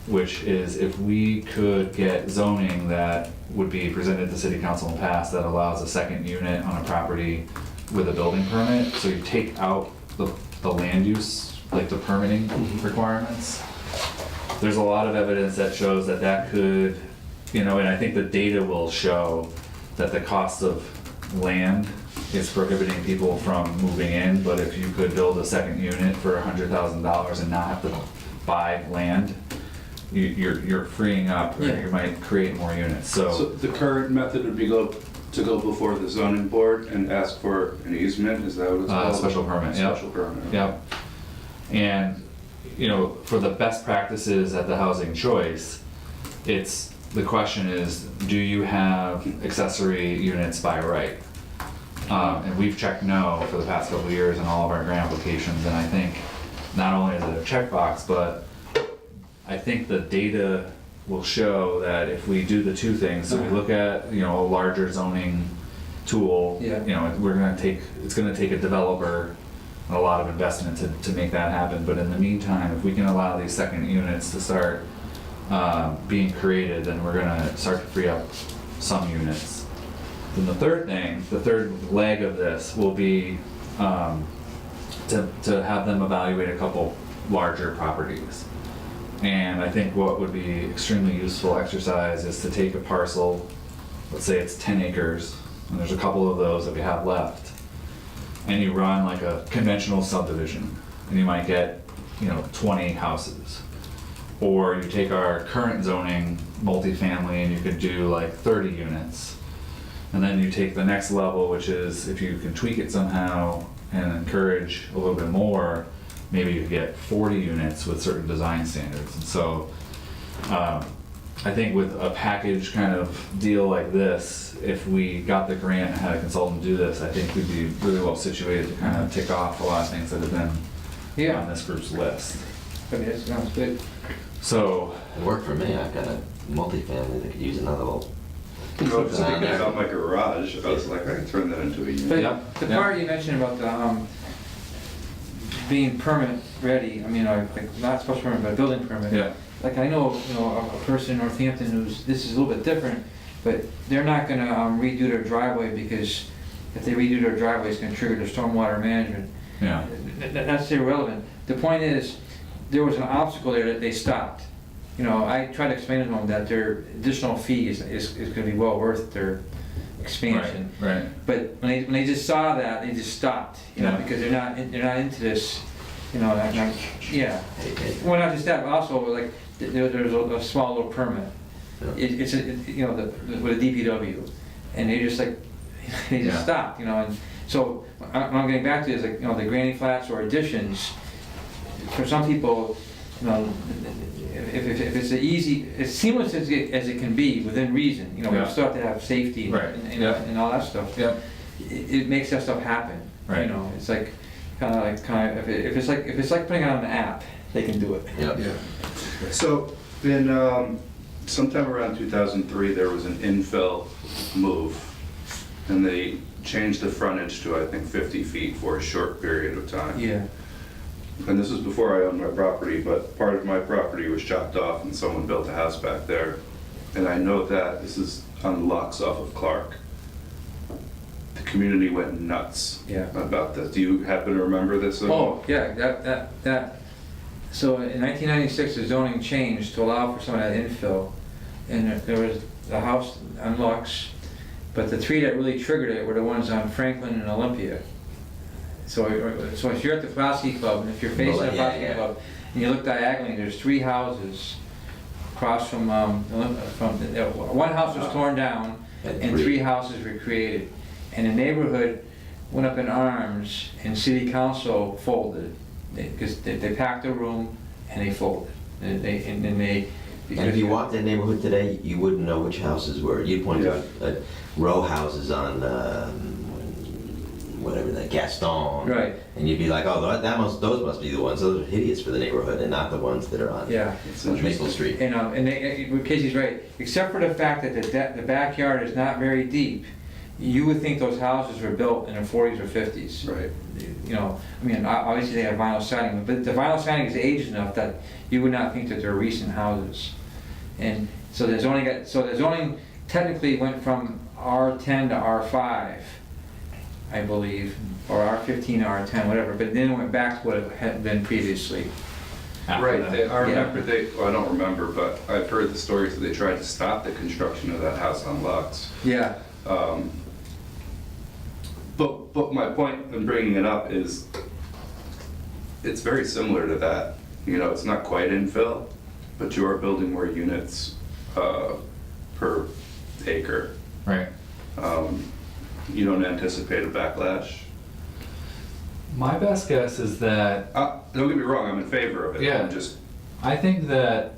which is if we could get zoning that would be presented to city council and passed that allows a second unit on a property with a building permit. So you take out the land use, the permitting requirements. There's a lot of evidence that shows that could, and I think the data will show that the cost of land is prohibiting people from moving in, but if you could build a second unit for $100,000 and not have to buy land, you're freeing up, or you might create more units. So the current method would be to go before the zoning board and ask for an easement, is that what it's called? Special permit, Special permit. Yep. And, for the best practices at the housing choice, the question is, do you have accessory units by right? And we've checked no for the past couple of years in all of our grant applications, and I think not only is it a checkbox, but I think the data will show that if we do the two things, so we look at, a larger zoning tool, it's gonna take a developer and a lot of investment to make that happen, but in the meantime, if we can allow these second units to start being created, then we're gonna start to free up some units. Then the third leg of this will be to have them evaluate a couple larger properties. And I think what would be extremely useful exercise is to take a parcel, let's say it's 10 acres, and there's a couple of those that we have left, and you run a conventional subdivision, and you might get 20 houses. Or you take our current zoning multifamily and you could do 30 units. And then you take the next level, which is if you can tweak it somehow and encourage a little bit more, maybe you could get 40 units with certain design standards. And so I think with a package kind of deal like this, if we got the grant and had a consultant do this, I think we'd be really well situated to kind of tick off a lot of things that have been on this group's list. I mean, that sounds good. So It worked for me. I've got a multifamily that could use another little. It's not my garage, I was like, I can turn that into a unit. But the part you mentioned about the being permit ready, I mean, not special permit, but a building permit. yeah, I know, a person in Northampton this is a little bit different, but they're not gonna redo their driveway because if they redo their driveway, it's gonna trigger the stormwater management. yeah, That's irrelevant. The point is, there was an obstacle there that they stopped. I tried to explain to them that their additional fee is gonna be well worth their expansion. Right. But when they just saw that, they just stopped, you know, Yeah. because they're not into this, you know, yeah. Well, not just that, but also like there's a small little permit. It's you know, with a DPW, and they just like they just Yeah. stopped, you know. And so what I'm getting back to is like, you know, the granny flats or additions. For some people, you know, if it's as seamless as it can be within reason, you know, we Yeah. still have to have safety Right. and Yeah. all that stuff. Yeah. It makes that stuff happen. Right. You know, it's like if it's like putting it on an app, they can do it. Yep. Yeah. So in sometime around 2003, there was an infill move, and they changed the frontage to I think 50 feet for a short period of time. Yeah. And this was before I owned my property, but part of my property was chopped off and someone built a house back there. And I know that this is on Lux off of Clark. The community went nuts Yeah. about this. Do you happen to remember this at all? Oh, yeah, that. So in 1996, the zoning changed to allow for some of that infill. And there was a house on Lux, but the three that really triggered it were the ones on Franklin and Olympia. So if you're at the Pulaski Club, and if you're facing the Yeah, Pulaski yeah. Club, and you look diagonally, there's three houses across from one house was torn down, and three houses were created. And the neighborhood went up in arms, and city council folded, because they packed a room and they folded. And And if you walked that neighborhood today, you wouldn't know which houses were. You'd point to row houses on whatever that Gaston, Right. And you'd be like, oh, those must be the ones. Those are hideous for the neighborhood, and not the ones that are on Yeah. Maple Street. And Casey's right, except for the fact that the backyard is not very deep, you would think those houses were built in the 40s or 50s. Right. You know, I mean, obviously they have vinyl siding, but the vinyl siding is aged enough that you would not think that they're recent houses. And so the zoning technically went from R10 to R5, I believe, or R15 to R10, whatever, but then it went back to what it had been previously. Right, I remember Yeah. well, I don't remember, but I've heard the stories that they tried to stop the construction of that house on Lux. Yeah. But my point in bringing it up is it's very similar to that. You know, it's not quite infill, but you are building more units per acre. Right. You don't anticipate a backlash? My best guess is that Don't get me wrong, I'm in favor of it. Yeah. I'm just, I think that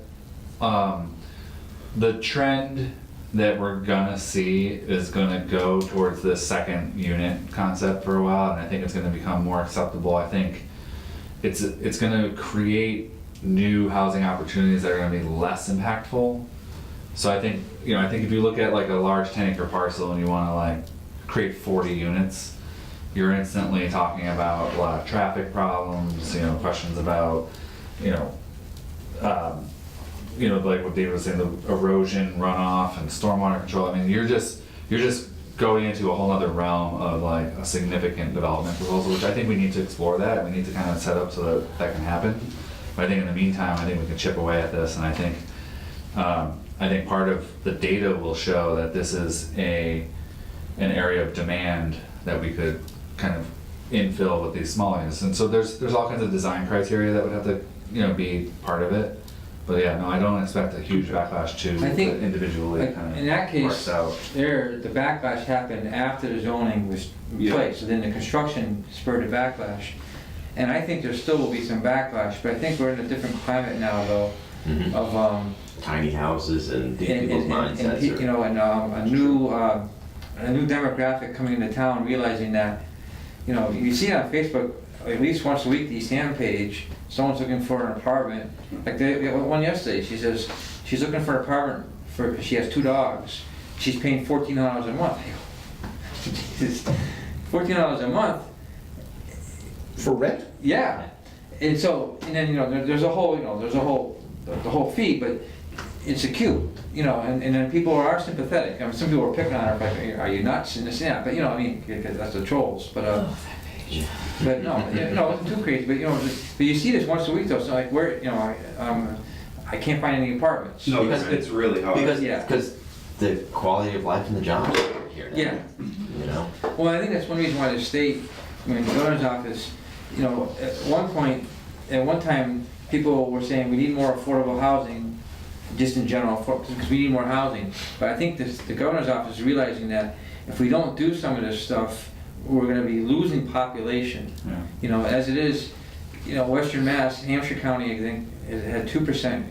the trend that we're gonna see is gonna go towards this second unit concept for a while, and I think it's gonna become more acceptable. I think it's gonna create new housing opportunities that are gonna be less impactful. So I think if you look at like a large 10-acre parcel and you wanna like create 40 units, you're instantly talking about a lot of traffic problems, questions about, like what David was saying, the erosion, runoff, and stormwater control. I mean, you're just going into a whole other realm of like a significant development proposal, which I think we need to explore that. We need to kind of set up so that can happen. But I think in the meantime, I think we can chip away at this, and I think part of the data will show that this is an area of demand that we could kind of infill with these small units. And so there's all kinds of design criteria that would have to be part of it. But yeah, no, I don't expect a huge backlash to I think, the individually like, kind of in that case, parsed out. the backlash happened after the zoning was in place, so then the construction spurred the backlash. And I think there still will be some backlash, but I think we're in a different climate now, though, Mhm. of Tiny houses and people's and mindsets. a new demographic coming into town, realizing that, you see it on Facebook at least once a week, the Easthampton page, someone's looking for an apartment. Like we had one yesterday, she says she's looking for an apartment because she has 2 dogs. She's paying $14 a month. Jesus, $14 a month. For rent? Yeah, and then there's a whole fee, but it's acute, and then people are sympathetic. I mean, some people are picking on her, like, are you nuts and this and that, but because that's the trolls, but Oh, that page. but no, it wasn't too crazy, but but you see this once a week though, so like where, I can't find any apartments. no, Because it's really hard. Because Yeah. the quality of life and the jobs, here. Yeah. You know? Well, I think that's one reason why the state, I mean, the governor's office, you know, at one time, people were saying we need more affordable housing, just in general, because we need more housing. But I think the governor's office is realizing that if we don't do some of this stuff, we're gonna be losing population. Yeah. You know, as it is, you know, Western Mass, Hampshire County, I think, it had 2%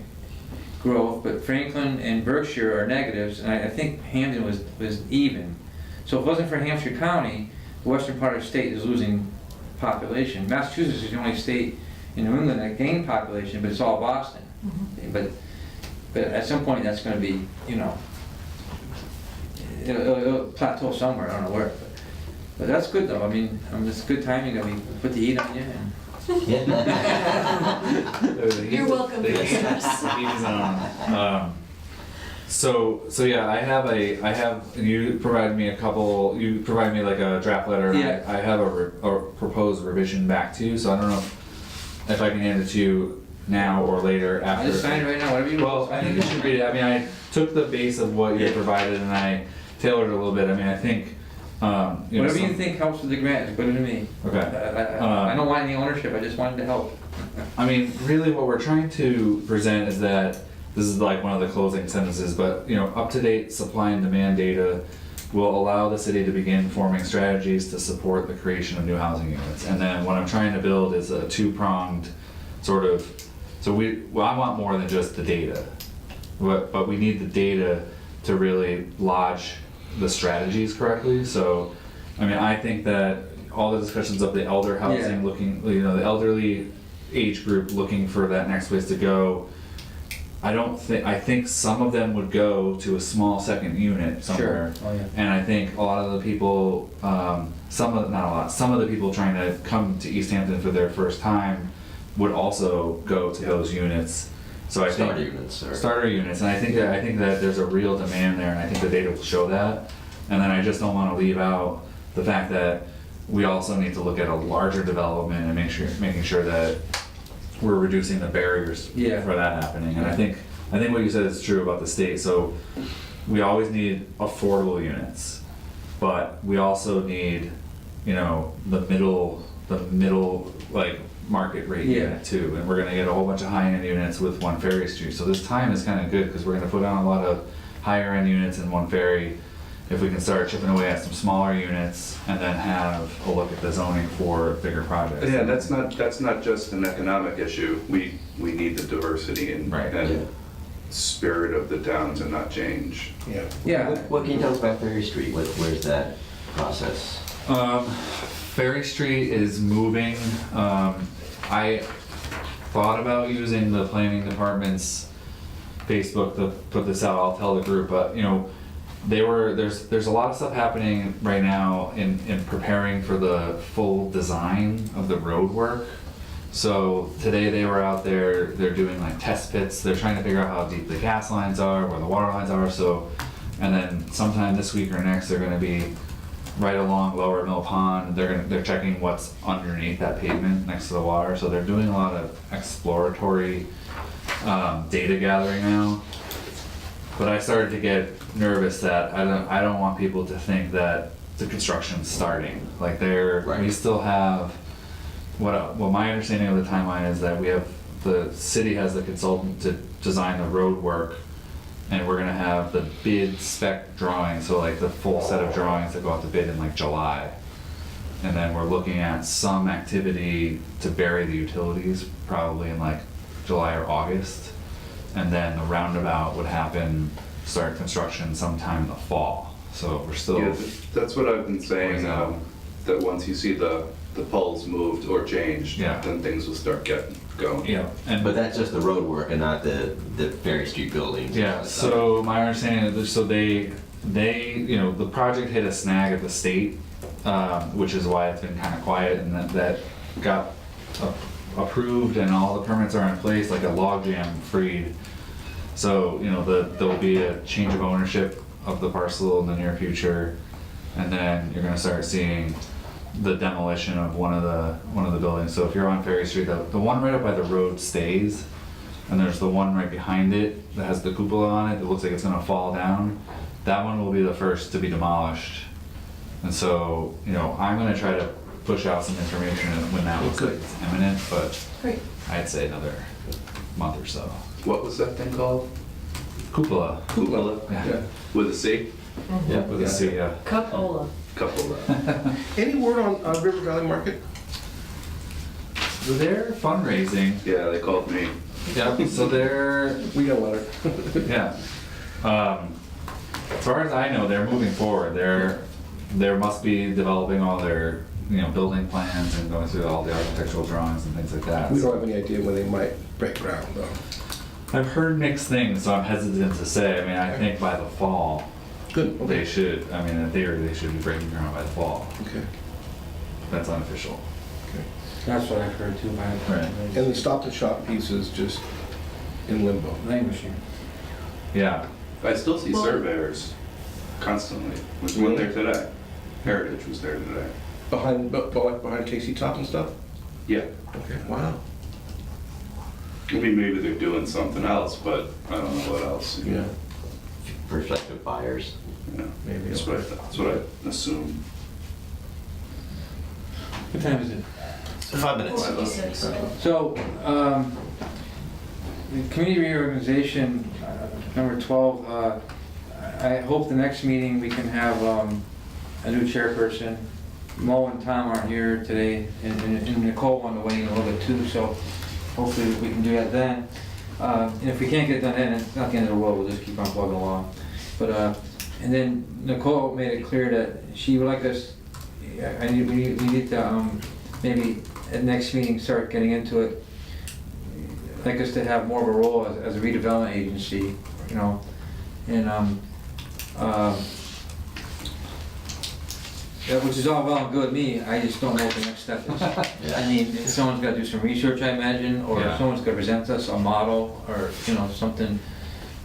growth, but Franklin and Berkshire are negatives, and I think Hampden was even. So if it wasn't for Hampshire County, the western part of the state is losing population. Massachusetts is the only state in New England that gained population, but it's all Boston. But at some point, that's gonna be, you know, it'll plateau somewhere, I don't know where. But that's good though, I mean, it's good timing, I mean, put the heat on you and. You're welcome, The heat listeners. is on. So yeah, I have, you provided me like a draft letter, and Yeah. I have a proposed revision back to you, so I don't know if I can hand it to you now or later after. I just sign it right now, whatever you want. Well, I think you should read it. I mean, I took the base of what you provided and I tailored it a little bit. I mean, I think, Whatever you think helps with the grant is good to me. Okay. I don't want any ownership, I just wanted to help. I mean, really what we're trying to present is that, this is like one of the closing sentences, but, you know, up-to-date supply and demand data will allow the city to begin forming strategies to support the creation of new housing units. And then what I'm trying to build is a two-pronged sort of, I want more than just the data, but we need the data to really lodge the strategies correctly. So, I mean, I think that all the discussions of the elder housing looking, you know, the elderly age group looking for that next place to go, I think some of them would go to a small second unit somewhere. Sure. Oh, yeah. And I think a lot of the people, some of the people trying to come to Easthampton for their first time would also go to those units. So I think starter units, and I think that there's a real demand there, and I think the data will show that. And then I just don't want to leave out the fact that we also need to look at a larger development and making sure that we're reducing the barriers for that happening. And I think what you said is true about the state. So we always need affordable units, but we also need, you know, the middle like market rate unit too. And we're gonna get a whole bunch of high-end units with One Ferry Street. So this time is kind of good because we're gonna put on a lot of higher-end units in One Ferry. If we can start chipping away at some smaller units and then have a look at the zoning for bigger projects. Yeah, that's not just an economic issue. We need the diversity and spirit of the town to not change. Yeah. What can you tell us about Ferry Street? Where's that process? Ferry Street is moving. I thought about using the planning department's Facebook to put this out. I'll tell the group, but you know, there's a lot of stuff happening right now in preparing for the full design of the road work. So today they were out there, they're doing like test pits, they're trying to figure out how deep the gas lines are, where the water lines are, so, and then sometime this week or next they're gonna be right along Lower Mill Pond, they're checking what's underneath that pavement next to the water, so they're doing a lot of exploratory data gathering now. But I started to get nervous that I don't want people to think that the construction's starting. Like we still have, what my understanding of the timeline is that the city has the consultant to design the road work, and we're gonna have the bid spec drawing, so like the full set of drawings that go out to bid in like July. And then we're looking at some activity to bury the utilities probably in like July or August. And then the roundabout would start construction sometime in the fall. So we're still. Yeah, that's what I've been saying, that once you see the poles moved or changed, then things will start getting going. Yeah. But that's just the road work and not the Ferry Street buildings. Yeah, so my understanding is, so they, you know, the project hit a snag at the state, which is why it's been kind of quiet, and that got approved and all the permits are in place, like a logjam freed. So, you know, there'll be a change of ownership of the parcel in the near future, and then you're gonna start seeing the demolition of one of the buildings. So if you're on Ferry Street, the one right up by the road stays, and there's the one right behind it that has the cupola on it that looks like it's gonna fall down. that one will be the first to be demolished. And so, you know, I'm gonna try to push out some information when that looks like it's imminent, but Great. I'd say another month or so. What was that thing called? Cupola. Cupola? Yeah. With a C? Yeah, with a C, yeah. Cupola. Cupola. Any word on River Valley Market? They're fundraising. Yeah, they called me. Yeah, so they're, We got a letter. yeah. As far as I know, they're moving forward. They must be developing all their, you know, building plans and going through all the architectural drawings and things like that. We don't have any idea when they might break ground, though. I've heard mixed things, so I'm hesitant to say. I mean, I think by the fall, Good, they okay. should, I mean, in theory, they should be breaking ground by the fall. Okay. That's unofficial. That's what I've heard too, by Right. And the Stop and Shop piece is just in limbo. languishing. Yeah, I still see Well- surveyors constantly. Was one there today. Heritage was there today. Behind Casey Top and stuff? Yeah. Okay, wow. I mean, maybe they're doing something else, but I don't know what else. Yeah, Prospective buyers. Yeah. maybe. That's what I assume. What time is it? 5 minutes. 56. So, the community reorganization, number 12, I hope the next meeting we can have a new chairperson. Mo and Tom aren't here today, and Nicole wanted to weigh in a little bit too, so hopefully we can do that then. And if we can't get it done then, it's not the end of the world, we'll just keep on plugging along. But, and then Nicole made it clear that she would like us, we need to maybe at next meeting start getting into it, like us to have more of a role as a redevelopment agency, you know, and yeah, which is all well and good, me, I just don't know what the next step is. I mean, someone's gotta do some research, I imagine, or Yeah. someone's gonna present us a model, or, you know, something.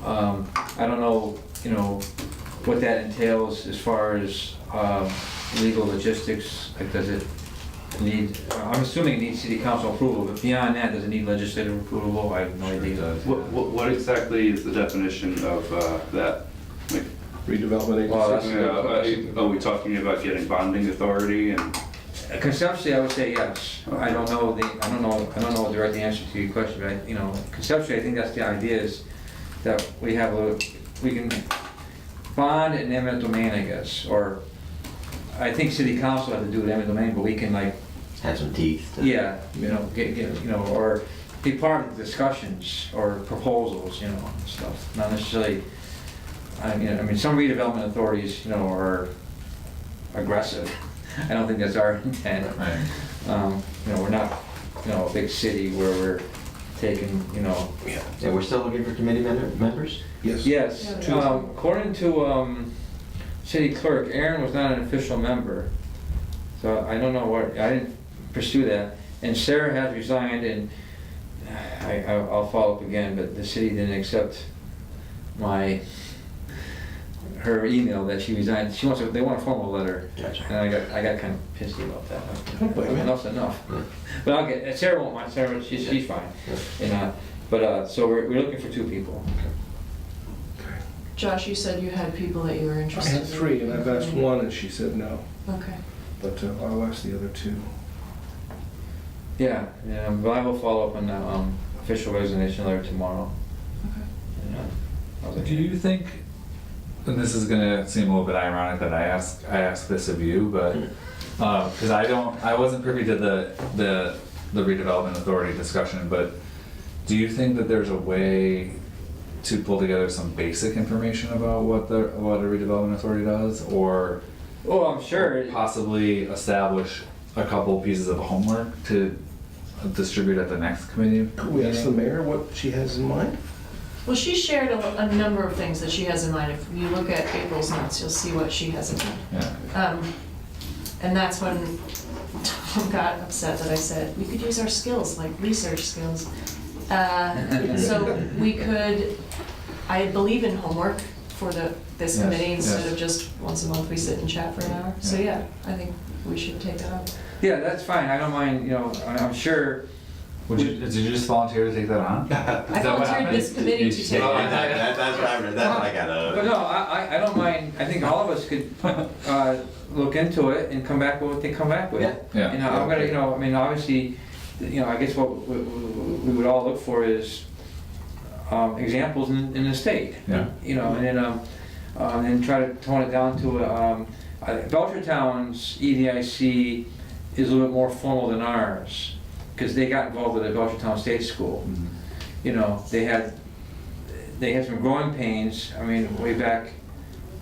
I don't know, you know, what that entails as far as legal logistics, like does it need, I'm assuming it needs city council approval, but beyond that, does it need legislative approval? I have no sure it idea. does. What exactly is the definition of that? Like, Redevelopment Well, agency. are we talking about getting bonding authority and? Conceptually, I would say yes. I don't know the direct answer to your question, but, you know, conceptually, I think that's the idea is that we can bond in eminent domain, I guess, or I think city council has to do it in eminent domain, but we can like, Have some teeth. to- yeah, you know, get, you know, or be part of the discussions or proposals, you know, and stuff, not necessarily, I mean, some redevelopment authorities, you know, are aggressive. I don't think that's our intent. Right. You know, we're not, you know, a big city where we're taking, you know. And we're still looking for committee members? Yes. Yes, Yeah. according to city clerk, Aaron was not an official member. So I don't know what, I didn't pursue that. And Sarah has resigned, and I'll follow up again, but the city didn't accept her email that she resigned. They want a formal letter. Gotcha. And I got kind of pissy about that. Don't blame me. Enough's enough. Yeah. But I'll get, Sarah won't mind, Sarah, she's fine. And, so we're looking for 2 people. Okay. Josh, you said you had people that you were I interested in. had 3, and I've asked 1, and she said no. Okay. But I'll ask the other 2. Yeah, but I will follow up on the official resignation letter tomorrow. Okay. And, I was like, Do you think, and this is gonna seem a little bit ironic that I ask this of you, but, cause I wasn't privy to the redevelopment authority discussion, but do you think that there's a way to pull together some basic information about what a redevelopment authority does, or Oh, I'm sure. possibly establish a couple pieces of homework to distribute at the next committee? Could we ask the meeting? mayor what she has in mind? Well, she shared a number of things that she has in mind. If you look at April's notes, you'll see what she has in mind. Yeah. And that's when Tom got upset that I said, we could use our skills, like research skills. So we could, I believe in homework for this Yes, committee instead yes. of just once a month we sit and chat for an hour. So Yeah. yeah, I think we should take that up. Yeah, that's fine, I don't mind, you know, I'm sure, Did you just volunteer to take that on? I volunteered this committee to take Oh, it. that's what I But got. no, I don't mind, I think all of us could, look into it and come back with what they come back with. Yeah. You know, I'm gonna, you know, I mean, obviously, you know, I guess what we would all look for is, examples in the state. Yeah. You know, and then try to tone it down to, Belchertown's EDIC is a little bit more formal than ours, because they got involved with the Belchertown State School. Mhm. You know, they had some growing pains, I mean, way back,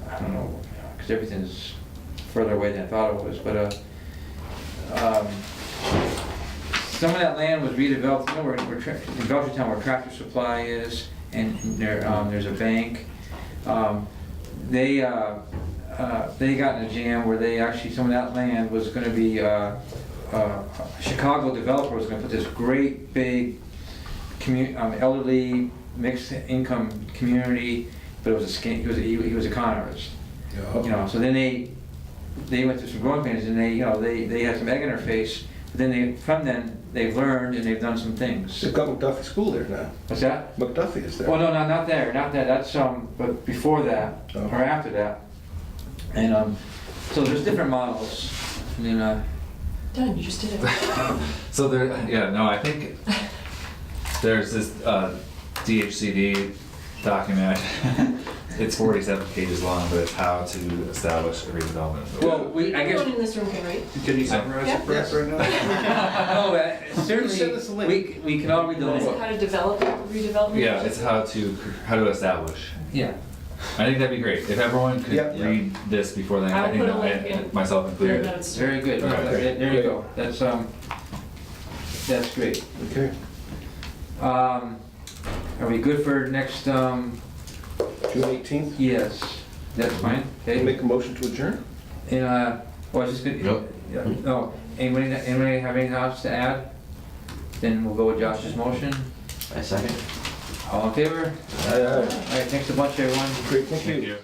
I don't know, because everything's further away than I thought it was, but, some of that land was redeveloped, you know, in Belchertown where Tractor Supply is, and there's a bank. They got in a jam where they actually, some of that land was gonna be, a Chicago developer was gonna put this great big elderly mixed income community, but it was a scam, he was a con artist. You know, so then they went through some growing pains, and they had some egg in their face, but then from then, they've learned and they've done some things. They've got McDuffie School there now. What's that? McDuffie is there. Well, no, not there, that's, but before that, Oh. or after that. And, so there's different models, I mean, Done, you just did it. So I think there's this DHCD document. It's 47 pages long, but it's how to establish a redevelopment. well, I guess. Everyone in this room can read. Can you summarize it for us right now? No, Send us a certainly, link. we can all read the Is it book. how to develop redevelopment? Yeah, it's how to establish. Yeah, I think that'd be great if everyone could Yeah. read this before then. I'll I think put a that link in. myself included. Notes. very good, Okay. there you go, that's great. Okay. Are we good for next, June 18th. yes, that's fine, okay? Make a motion to adjourn? And, well, I was just gonna. Nope. Yeah, no, anybody have anything else to add? Then we'll go with Josh's motion. I second. All in favor? Aye, aye. All right, thanks a bunch, everyone. Great, thank you. Thank you.